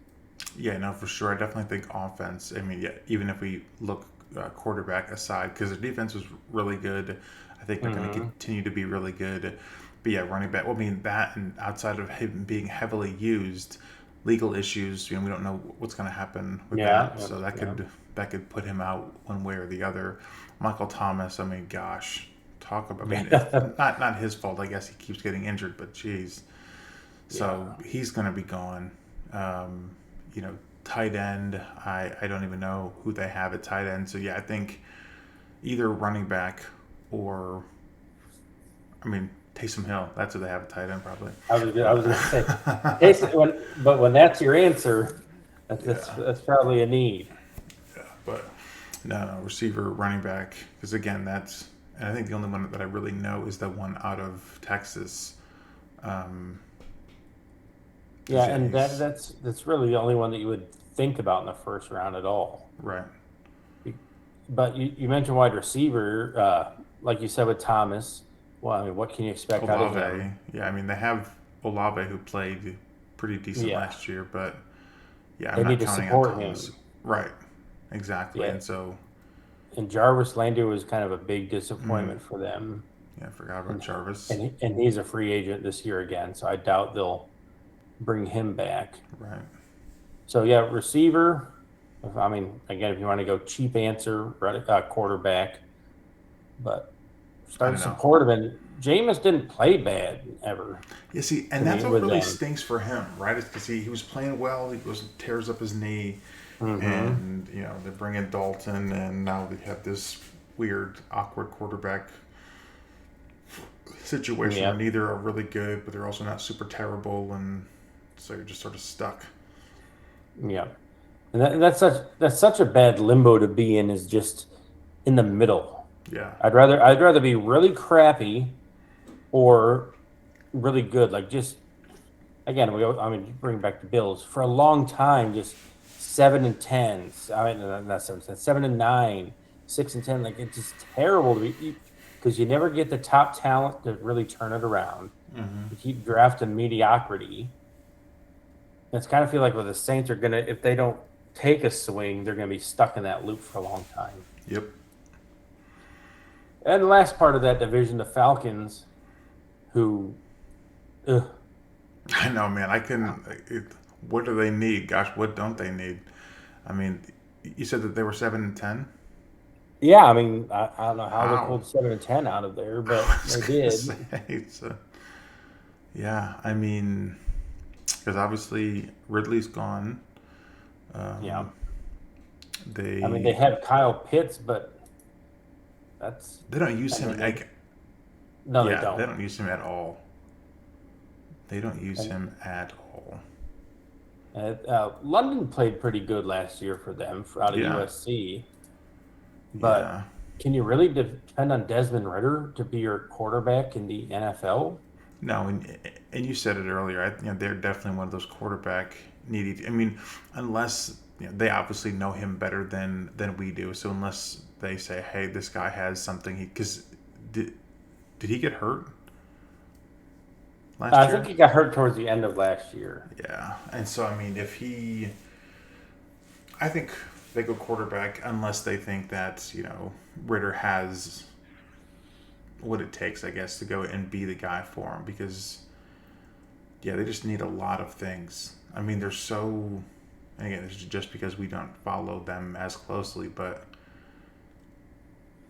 Yeah, no, for sure. I definitely think offense. I mean, yeah, even if we look quarterback aside, because their defense was really good. I think they're going to continue to be really good. But yeah, running back. Well, I mean, that and outside of him being heavily used, legal issues. We don't know what's going to happen with that. So that could put him out one way or the other. Michael Thomas. I mean, gosh, talk about. I mean, it's not his fault. I guess he keeps getting injured, but geez. So he's going to be gone. Tight end. I don't even know who they have at tight end. So yeah, I think either running back or, I mean, Taysom Hill. That's who they have at tight end, probably. I was going to say, Taysom, but when that's your answer, that's probably a need. Yeah, but no, receiver, running back, because again, and I think the only one that I really know is the one out of Texas. Yeah, and that's really the only one that you would think about in the first round at all. Right. But you mentioned wide receiver, like you said with Thomas. Well, I mean, what can you expect out of him? Yeah, I mean, they have Olave who played pretty decent last year, but yeah, I'm they not need counting to support on Thomas. him. Right. Exactly. Yeah. And so. And Jarvis Landry was kind of a big disappointment for them. Yeah, I forgot about Jarvis. And he's a free agent this year again, so I doubt they'll bring him back. Right. So yeah, receiver. I mean, again, if you want to go cheap answer, quarterback, but start to support him. And Jameis didn't play bad ever. Yeah, see, and that's what really stinks for him, right? Is because he was playing well. He tears up his knee, and they bring in Dalton, and now they have this weird, awkward quarterback situation where neither are really good, but they're also not super terrible, and so you're just sort of stuck. Yeah, and that's such a bad limbo to be in, is just in the middle. Yeah, I'd rather be really crappy or really good. Like just again, bring back the Bills for a long time, just 7-10. I mean, not 7-10, 7-9, 6-10. Like it's just terrible to be, because you never get the top talent to really turn it around. You keep drafting mediocrity. It's kind of feel like the Saints are gonna, if they don't take a swing, they're gonna be stuck in that loop for a long time. Yep. And the last part of that division, the Falcons, who, I know, man. What do they need? Gosh, what don't they need? I mean, you said that they were 7-10. Yeah, I mean, I don't know how they pulled 7-10 out of there, but they did. Yeah, I mean, because obviously Ridley's gone. I mean, they They have Kyle Pitts, but that's. they don't use I him. mean, Like, no, they yeah, they don't. don't use him at all. They don't use And him at all. London played pretty good last year for them out of Yeah, USC. But yeah. can you really depend on Desmond Ritter to be your quarterback in the NFL? No, and you said it earlier. They're definitely one of those quarterback needy. I mean, unless they obviously know him better than we do. So unless they say, hey, this guy has something, because did did he get hurt last I think year? he got hurt towards the end of last year. Yeah, and so I mean, if he, I think they go quarterback unless they think that Ritter has what it takes, I guess, to go and be the guy for him because yeah, they just need a lot of things. I mean, they're so. And again, it's just because we don't follow them as closely, but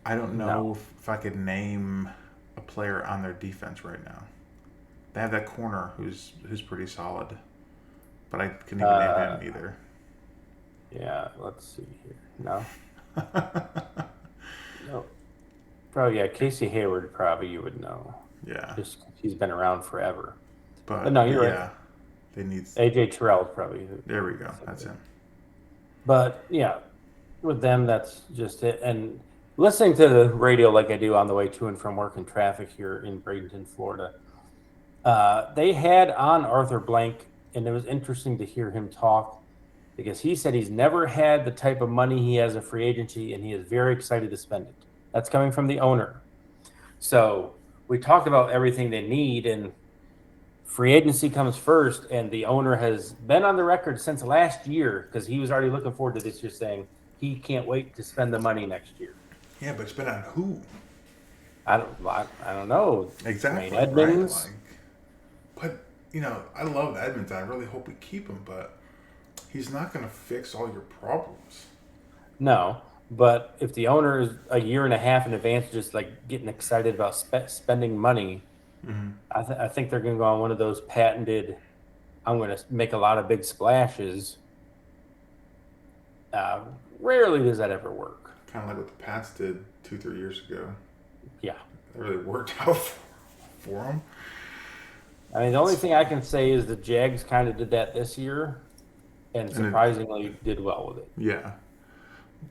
I don't No. know if I could name a player on their defense right now. They have that corner who's pretty solid, but I couldn't even name him Uh, either. yeah, let's see here. No. No. Probably, yeah, Casey Hayward, probably you would know. Yeah, Just 'cause he's been around forever. But no, but you're right. yeah, they need. AJ Terrell is probably There we go. That's him. But yeah, with them, that's just it. And listening to the radio like I do on the way to and from work in traffic here in Bradenton, Florida, they had on Arthur Blank, and it was interesting to hear him talk because he said he's never had the type of money he has a free agency, and he is very excited to spend it. That's coming from the owner. So we talked about everything they need, and free agency comes first, and the owner has been on the record since last year because he was already looking forward to this year, saying he can't wait to spend the money next year. Yeah, but it's been on who I don't know. Tremaine exactly, right? Edmonds, Like, but I love Edmonton. I really hope we keep him, but he's not going to fix all your problems. no. But if the owner is a year and a half in advance, just like getting excited about spending money, Mm-hmm. I think they're going to go on one of those patented. I'm going to make a lot of big splashes. Uh, Rarely does that ever work. Kind of like what the Pats did 2, 3 years ago. Yeah. It really worked out for him. I mean, the only thing I can say is the Jags kind of did that this year and And it, surprisingly did well with it. yeah,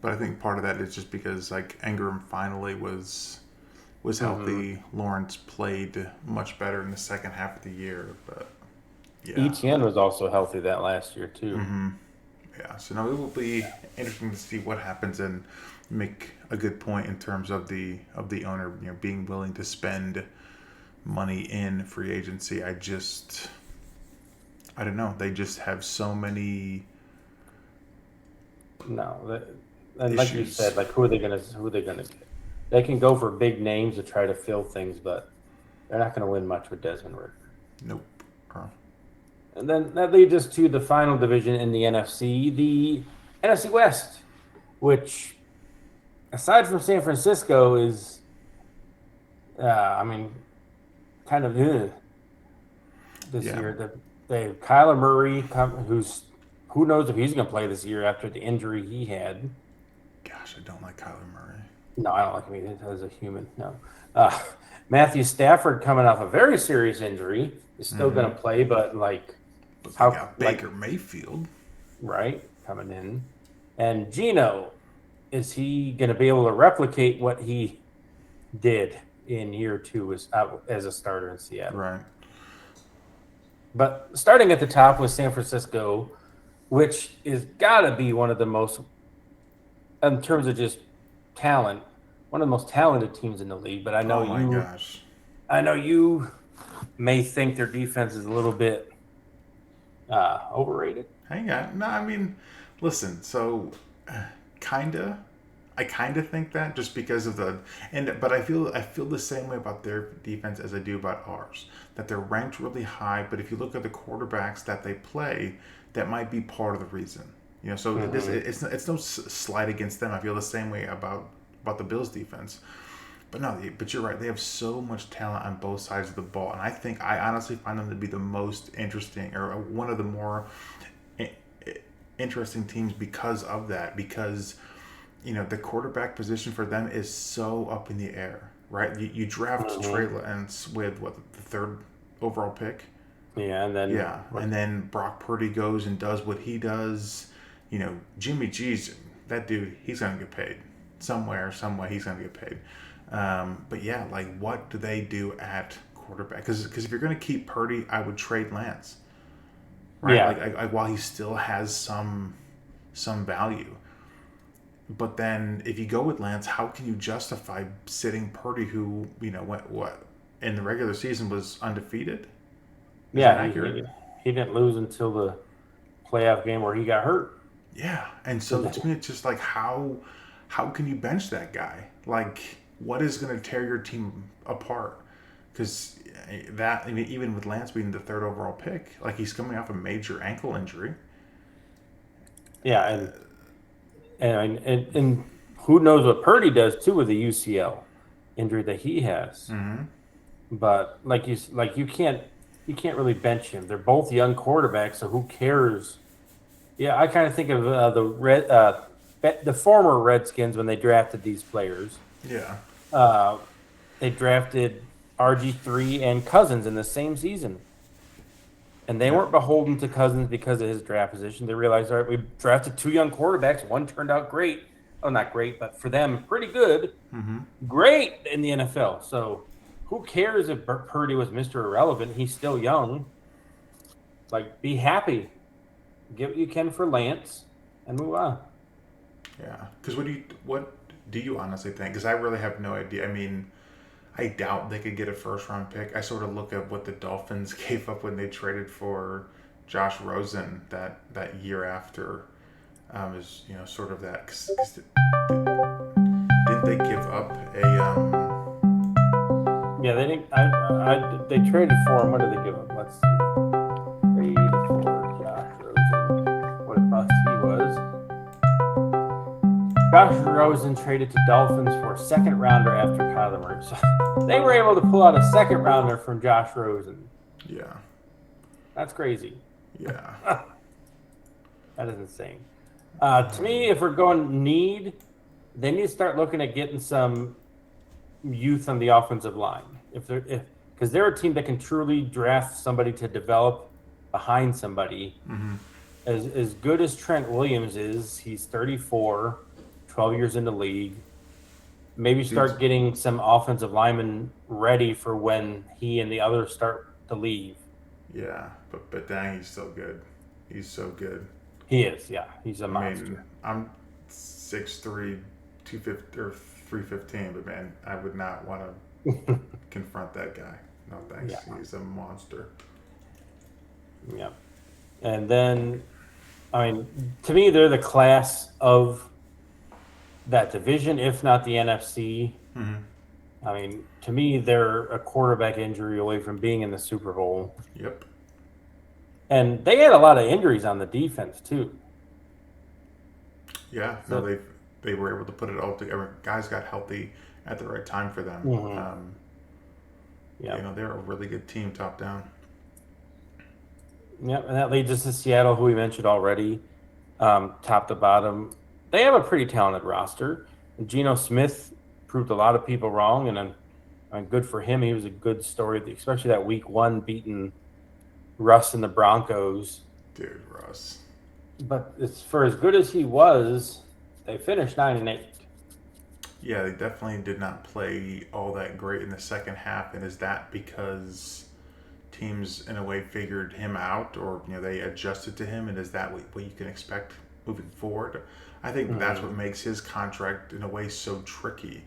but I think part of that is just because like Ingram finally was Hmm. healthy. Lawrence played much better in the second half of the year, but yeah, ETN was also healthy that last year too. mm-hmm. Yeah. So now it will be interesting to see what happens and make a good point in terms of the owner, being willing to spend money in free agency. I don't know. They just have so many No, and like you issues. said, like who are they gonna get? They can go for big names to try to fill things, but they're not going to win much with Desmond Ritter. Nope. And then that leads us to the final division in the NFC, the NFC West, which aside from San Francisco is, I mean, kind of this Yeah. year. They have Kyler Murray, who knows if he's going to play this year after the injury he had. Gosh, I don't like Kyler Murray. No, I don't like him either as a human. No. Uh, Matthew Stafford coming off a very serious injury is still Mm-hmm. going to play, but like But they how got like Baker Mayfield. right coming in, and Gino, is he going to be able to replicate what he did in year two as a starter in Seattle? Right. But starting at the top with San Francisco, which is got to be one of the most, in terms of just talent, one of the most talented teams in the league. But Oh my gosh. I know you may think their defense is a little bit overrated. Hang on. No, I mean, listen. So, kinda. I kind of think that just because of but I feel the same way about their defense as I do about ours. That they're ranked really high, but if you look at the quarterbacks that they play, that might be part of the reason. So Mm-hmm. it's no slight against them. I feel the same way about the Bills defense. But no, but you're right. They have so much talent on both sides of the ball, and I honestly find them to be the most interesting or one of the more interesting teams because of that. Because the quarterback position for them is so up in the air, right? You draft Trey Mm-hmm. Lance with what, the third overall pick. Yeah, and then Yeah, and then Brock Purdy goes and does what he does. Jimmy G's that dude. He's gonna get paid somewhere, some way. He's gonna get paid. But yeah, like what do they do at quarterback? Because if you're gonna keep Purdy, I would trade Lance, right? yeah, Like while he still has some value. But then if you go with Lance, how can you justify sitting Purdy, who what in the regular season was undefeated? Is that yeah. accurate? He didn't lose until the playoff game where he got hurt. Yeah, and so to me, it's just like how can you bench that guy? Like, what is going to tear your team apart? Because that, I mean, even with Lance being the third overall pick, like he's coming off a major ankle injury. Yeah, and who knows what Purdy does too with the UCL injury that he has. Mm-hmm. But you can't really bench him. They're both young quarterbacks, so who cares? Yeah, I kind of think of the former Redskins when they drafted these players. Yeah, Uh, they drafted RG3 and Cousins in the same season, and they yeah, weren't beholden to Cousins because of his draft position. They realized, all right, we drafted two young quarterbacks. One turned out great. Oh, not great, but for them, pretty good. mm-hmm. Great in the NFL. So who cares if Purdy was Mr. Irrelevant? He's still young. Like, be happy. Get what you can for Lance and move on. Yeah. Because what do you honestly think? Because I really have no idea. I mean, I doubt they could get a first round pick. I sort of look at what the Dolphins gave up when they traded for Josh Rosen that year after. Is sort of that because didn't they give up a Yeah, they didn't. They traded for him. What did they give him? Let's see. Trade for Josh Rosen. What a bust he was. Josh Rosen traded to Dolphins for a second rounder after Kyler Murray. So they were able to pull out a second rounder from Josh Rosen. yeah, That's crazy. yeah, That is insane. To me, if we're going need, they need to start looking at getting some youth on the offensive line. If because they're a team that can truly draft somebody to develop behind somebody. mm-hmm. As good as Trent Williams is, he's 34, 12 years in the league. Maybe Dude's start getting some offensive linemen ready for when he and the others start to leave. yeah, but dang, he's so good. He's so good. He is, yeah, he's a I mean, monster. I'm 6'3", 250 or 315, but man, I would not want to confront that guy. No thanks. Yeah, He's a monster. yeah. And then, I mean, to me, they're the class of that division, if not the NFC. Mm-hmm. I mean, to me, they're a quarterback injury away from being in the Super Bowl. Yep. And they had a lot of injuries on the defense, too. Yeah. No, So, they were able to put it all together. Guys got healthy at the right time for them. mhm, yeah. They're a really good team, top down. Yep, and that leads us to Seattle, who we mentioned already, top to bottom. They have a pretty talented roster. Geno Smith proved a lot of people wrong, and I'm good for him. He was a good story, especially that week one beating Russ and the Broncos. Dude, Russ. But it's for as good as he was, they finished 9-8. Yeah, they definitely did not play all that great in the second half. And is that because teams, in a way, figured him out, or they adjusted to him? And is that what you can expect moving forward? I think that's Mm-hmm. what makes his contract, in a way, so tricky.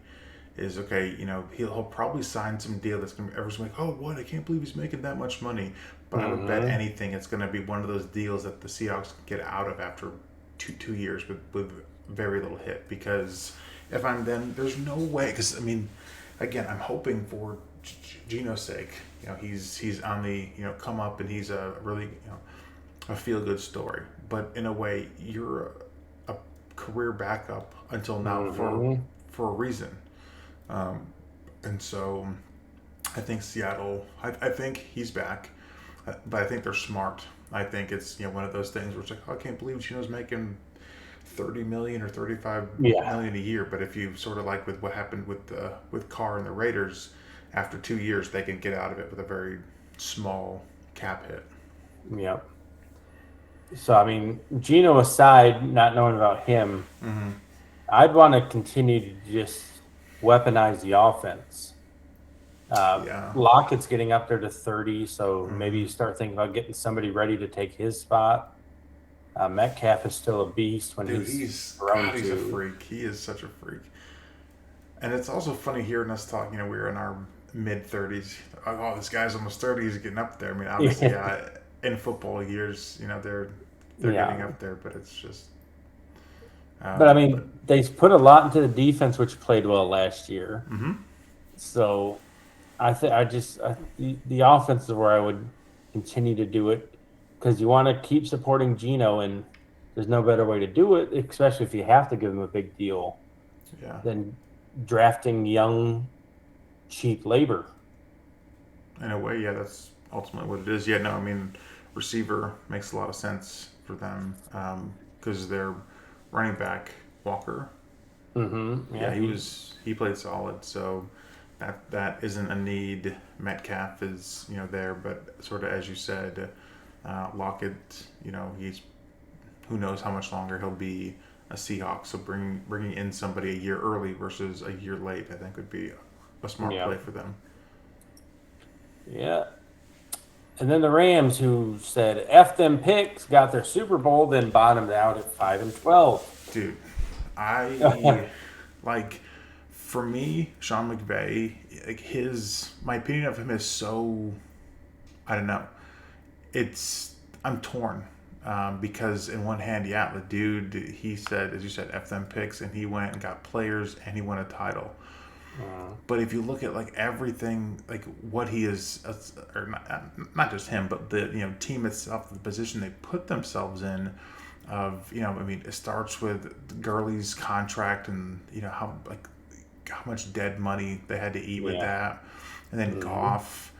Is okay, he'll probably sign some deal that's gonna be everyone's like, oh, what? I can't believe he's making that much money. But I would bet Mm-hmm. anything it's gonna be one of those deals that the Seahawks can get out of after two years with very little hit. Because if I'm them, there's no way. Because I mean, again, I'm hoping for Geno's sake. He's on the come up, and he's a really a feel good story. But in a way, you're a career backup until now Mm-hmm. for a reason. Um, and so I think Seattle, I think he's back, but I think they're smart I think it's one of those things where it's like, oh, I can't believe Gino's making 30 million or 35 Yeah. million a year. But if you sort of like with what happened with Carr and the Raiders, after 2 years they can get out of it with a very small cap hit. Yeah. So I mean, Gino aside, not knowing about him, Mm-hmm. I'd want to continue to just weaponize the offense. Yeah. Lockett's getting up there to 30, so maybe Mm-hmm. you start thinking about getting somebody ready to take his spot. Metcalf is still a beast when Dude, he's he's thrown God. He's a to. freak. He is such a freak. And it's also funny hearing us talk. We were in our mid 30s. Oh, this guy's almost 30. He's getting up there. I mean, obviously, Yeah. in football years, they're getting Yeah. up there, but it's just. But I But mean, they put a lot into the defense, which played well last year. mm-hmm. So the offense is where I would continue to do it because you want to keep supporting Gino, and there's no better way to do it, especially if you have to give him a big deal, Yeah, than drafting young, cheap labor. in a way, yeah, that's ultimately what it is. Yeah, no, I mean, receiver makes a lot of sense for them because their running back Walker, Mm-hmm. yeah, Yeah, he played solid, so that isn't a need. Metcalf is there, but sort of as you said, Lockett, he's who knows how much longer he'll be a Seahawk. So bringing in somebody a year early versus a year late, I think would be a smart yeah, play for them. yeah. And then the Rams, who said "F them picks," got their Super Bowl, then bottomed out at 5-12. Dude, I like for me, Sean McVay, like my opinion of him is so I don't know. It's I'm torn because in one hand, yeah, the dude he said, as you said, F them picks, and he went and got players and he won a title. But if you look at like everything, like what he is, or not just him, but the team itself, the position they put themselves in, of I mean, it starts with Gurley's contract and how much dead money they had to eat with Yeah. that, and then Mm-hmm. Goff,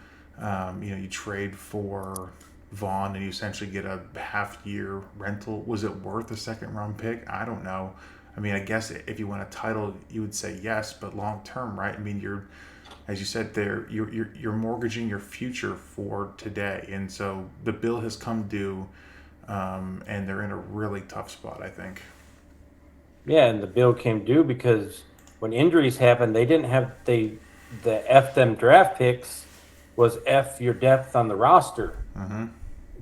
you trade for Vaughn and you essentially get a half year rental. Was it worth a second round pick? I don't know. I mean, I guess if you win a title, you would say yes, but long term, right? I mean, as you said there, you're mortgaging your future for today, and so the bill has come due, and they're in a really tough spot, I think. Yeah, and the bill came due because when injuries happened, they didn't have the F them draft picks was F your depth on the roster. Mm-hmm.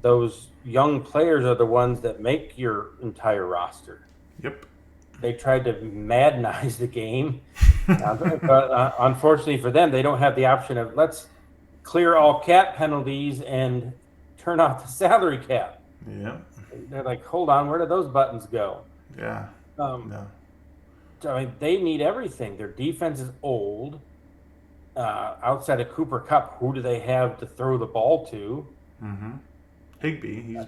Those young players are the ones that make your entire roster. Yep. They tried to madnize the game, but unfortunately for them, they don't have the option of let's clear all cap penalties and turn off the salary cap. Yep. They're like, hold on, where do those buttons go? Yeah. Um, No. I mean, they need everything. Their defense is old. Outside of Cooper Cup, who do they have to throw the ball to? Mm-hmm. Higby, he's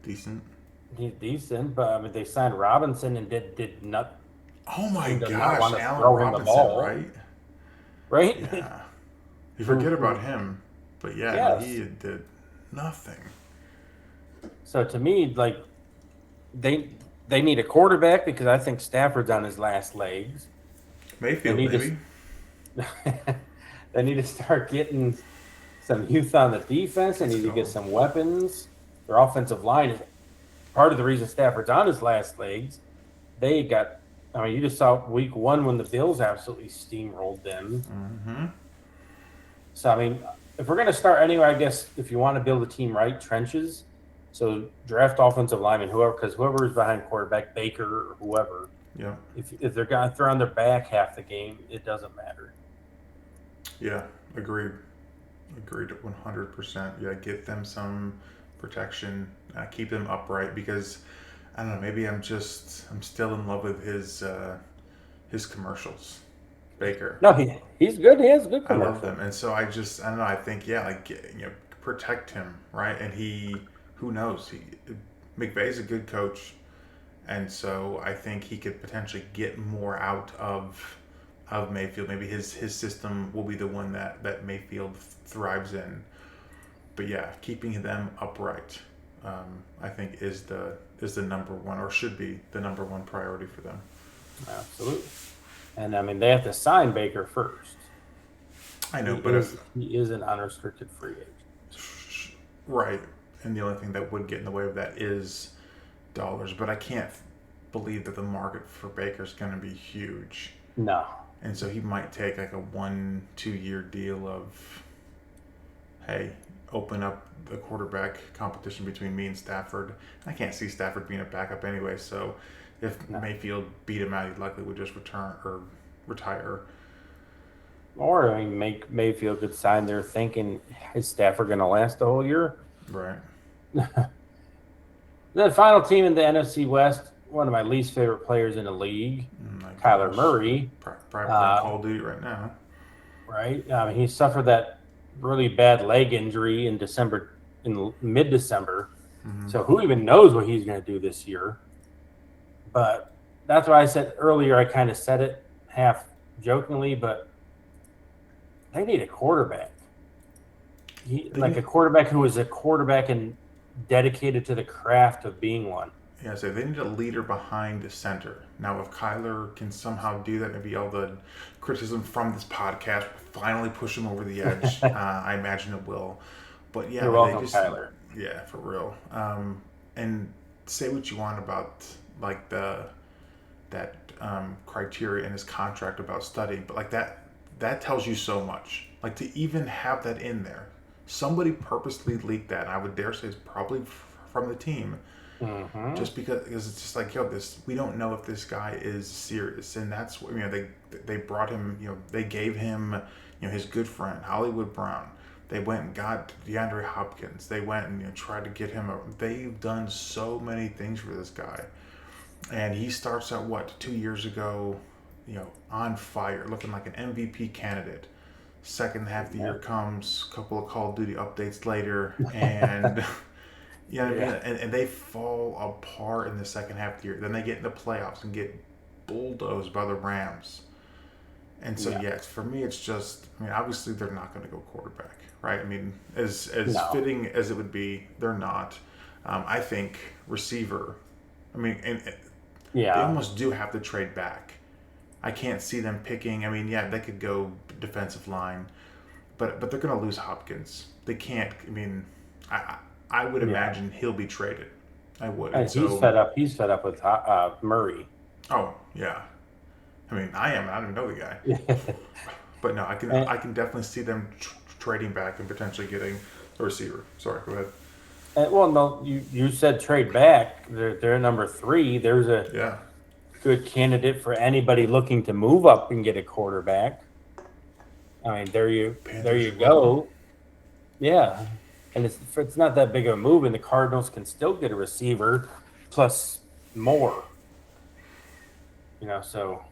decent. He's decent, but I mean, they signed Robinson and did not Oh my seem to not gosh, want to Allen throw him the Robinson, ball, right? right? Yeah. You who, forget about who, him, but yeah, no, he yes. did nothing. So to me, like they they need a quarterback because I think Stafford's on his last legs. They Mayfield, need to maybe. they need to start getting some youth on the defense. They Let's need to get go. some weapons. Their offensive line is part of the reason Stafford's on his last legs. They got, I mean, you just saw week one when the Bills absolutely steamrolled them. Mm-hmm. So, I mean, if we're going to start anyway, I guess if you want to build a team right, trenches. So draft offensive lineman, whoever, because whoever is behind quarterback, Baker or whoever, Yeah. if they're going to throw on their back half the game, it doesn't matter. Yeah. Agreed. Agreed 100%. Yeah, get them some protection, keep them upright because I don't know, maybe I'm still in love with his commercials. Baker. No, he's good. He has good I love commercials. them. And so I don't know, I think yeah, like protect him, right? And who knows? McVay's a good coach. And so I think he could potentially get more out of Mayfield. Maybe his system will be the one that Mayfield thrives in. But yeah, keeping them upright I think is the number one, or should be the number one priority for them. Absolutely. And I mean, they have to sign Baker first. I know, but if He is an unrestricted free agent. right, and the only thing that would get in the way of that is dollars. But I can't believe that the market for Baker is going to be huge. No. And so he might take like a 1-2 year deal of, hey, open up the quarterback competition between me and Stafford. I can't see Stafford being a backup anyway. So if Mayfield beat him out, he likely would just return or retire. Or I mean, Mayfield could sign there thinking, is Stafford going to last the whole year? Right. The final team in the NFC West, one of my least favorite players in the league, Kyler Murray. Probably playing Call of Duty right now. Right. He suffered that really bad leg injury in mid-December. Mm-hmm. So who even knows what he's going to do this year? But that's why I said earlier, I kind of said it half jokingly, but they need a quarterback. A quarterback who is a quarterback and dedicated to the craft of being one. Yeah, so they need a leader behind the center. Now, if Kyler can somehow do that, maybe all the criticism from this podcast will finally push him over the edge. I imagine it will. But yeah, you're welcome, Kyler. Yeah, for real. And say what you want about like that criteria in his contract about studying, but like that tells you so much. Like to even have that in there, somebody purposely leaked that. And I would dare say it's probably from the team. Mm-hmm. Just because it's just like, yo, we don't know if this guy is serious, and that's what they brought him. They gave him his good friend Hollywood Brown. They went and got DeAndre Hopkins. They went and tried to get him. They've done so many things for this guy, and he starts out 2 years ago, on fire, looking like an MVP candidate. Second half of the year comes, a couple of Call of Duty updates later, and. You know what I mean? And they fall apart in the second half of the year. Then they get in the playoffs and get bulldozed by the Rams. And so, for me, it's just, obviously they're not going to go quarterback, right? I mean, as fitting as it would be, they're not. I think receiver, they almost do have to trade back. I can't see them picking, they could go defensive line, but they're going to lose Hopkins. They can't, I would imagine he'll be traded. I would. And he's fed up. He's fed up with Murray. Oh yeah, I am. I don't even know the guy. But no, I can definitely see them trading back and potentially getting a receiver. Sorry, go ahead. Well, no, you said trade back. They're number 3. There's a good candidate for anybody looking to move up and get a quarterback. There you go. Yeah. And it's not that big of a move, and the Cardinals can still get a receiver plus more. So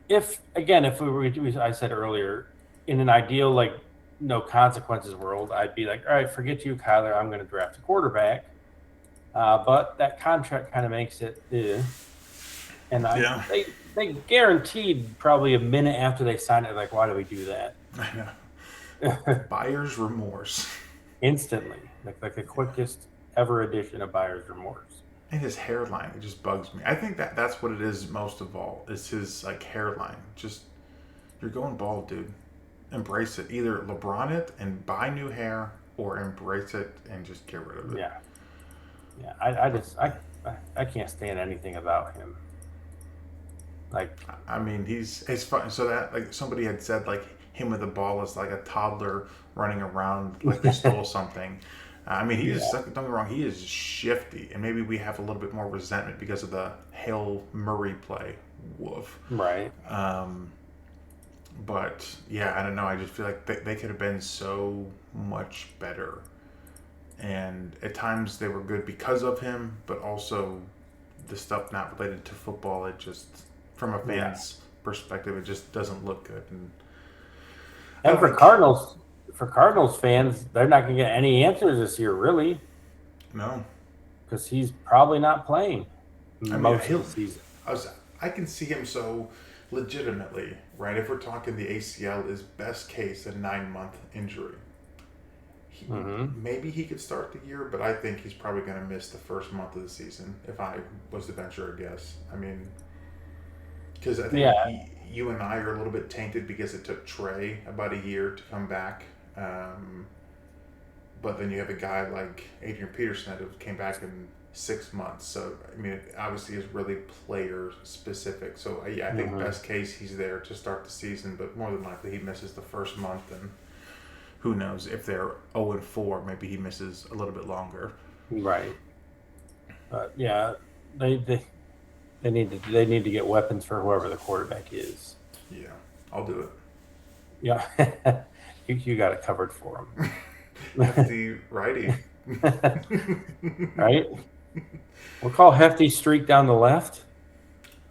if I said earlier, in an ideal no consequences world, I'd be like, all right, forget you, Kyler. I'm going to draft a quarterback. But that contract kind of makes it, and they guaranteed probably a minute after they signed it, like, why do we do that? I know. Buyer's remorse. Instantly. Like the quickest ever edition of buyer's remorse. And his hairline, it just bugs me. I think that's what it is most of all. Is his hairline. Just, you're going bald, dude. Embrace it. Either LeBron it and buy new hair, or embrace it and just get rid of it. Yeah. I can't stand anything about him. He's fun. So that somebody had said him with the ball is like a toddler running around like he stole something. He is, don't get me wrong, he is shifty, and maybe we have a little bit more resentment because of the Hail Murray play. Woof. Right. But yeah, I don't know. I just feel like they could have been so much better, and at times they were good because of him, but also the stuff not related to football. It just, from a fan's perspective, it just doesn't look good. And for Cardinals fans, they're not going to get any answers this year, really. No, because he's probably not playing most of the season. I can see him so legitimately, right? If we're talking the ACL is best case a 9-month injury, Maybe he could start the year, but I think he's probably going to miss the first month of the season if I was to venture a guess. I mean, because I think you and I are a little bit tainted because it took Trey about a year to come back. But then you have a guy like Adrian Peterson who came back in 6 months. So, I mean, it obviously is really player specific. So, I think best case he's there to start the season, but more than likely he misses the first month. And who knows, if they're 0-4, maybe he misses a little bit longer. Right. But, yeah, they need to get weapons for whoever the quarterback is. Yeah, I'll do it. Yeah. you got it covered for him. Hefty righty. Right? We'll call Hefty streak down the left.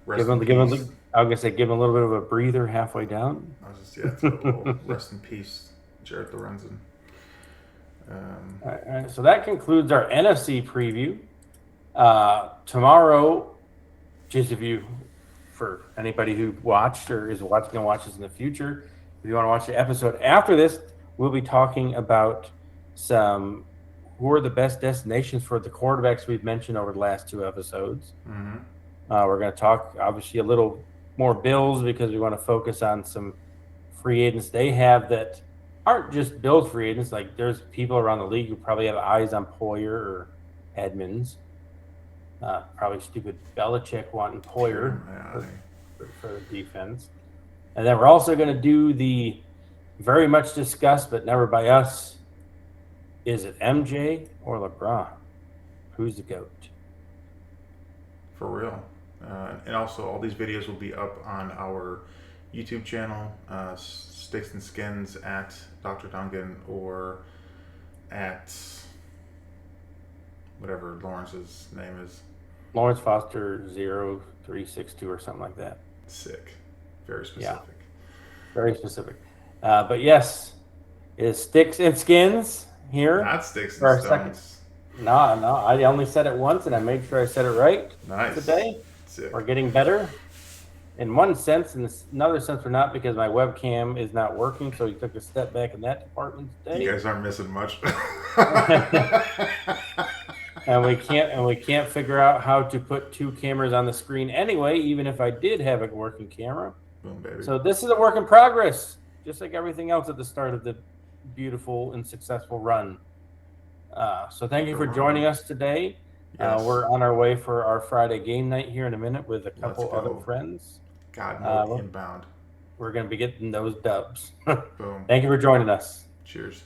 Rest I'm gonna say give him a little bit of a breather halfway down. I was just throw a little rest in peace, Jared Lorenzen. All right, so that concludes our NFC preview. Tomorrow, just for anybody who watched or is going to watch this in the future, if you want to watch the episode after this, we'll be talking about who are the best destinations for the quarterbacks we've mentioned over the last 2 episodes. Mm-hmm. We're going to talk, obviously, a little more Bills because we want to focus on some free agents they have that aren't just Bills free agents. Like, there's people around the league who probably have eyes on Poyer or Edmonds. Probably stupid Belichick wanting Poyer for the defense. And then we're also going to do the very much discussed, but never by us, is it MJ or LeBron? Who's the GOAT? For real. And also, all these videos will be up on our YouTube channel, Sticks and Skins at Dr. Duncan or at whatever Lawrence's name is. Lawrence Foster 0362 or something like that. Sick. Very specific. Yeah. Very specific. But yes, it is Sticks and Skins here. Not Sticks and Stones. No, I only said it once and I made sure I said it right. Nice. Today. Sick. We're getting better. In one sense, in another sense, we're not because my webcam is not working, so we took a step back in that department today. You guys aren't missing much. And we can't figure out how to put 2 cameras on the screen anyway, even if I did have a working camera. Boom, baby. So this is a work in progress, just like everything else at the start of the beautiful and successful run. So thank you for joining us today. Yes. We're on our way for our Friday game night here in a minute with a couple other friends. God mode inbound. We're going to be getting those dubs. Boom. Thank you for joining us. Cheers.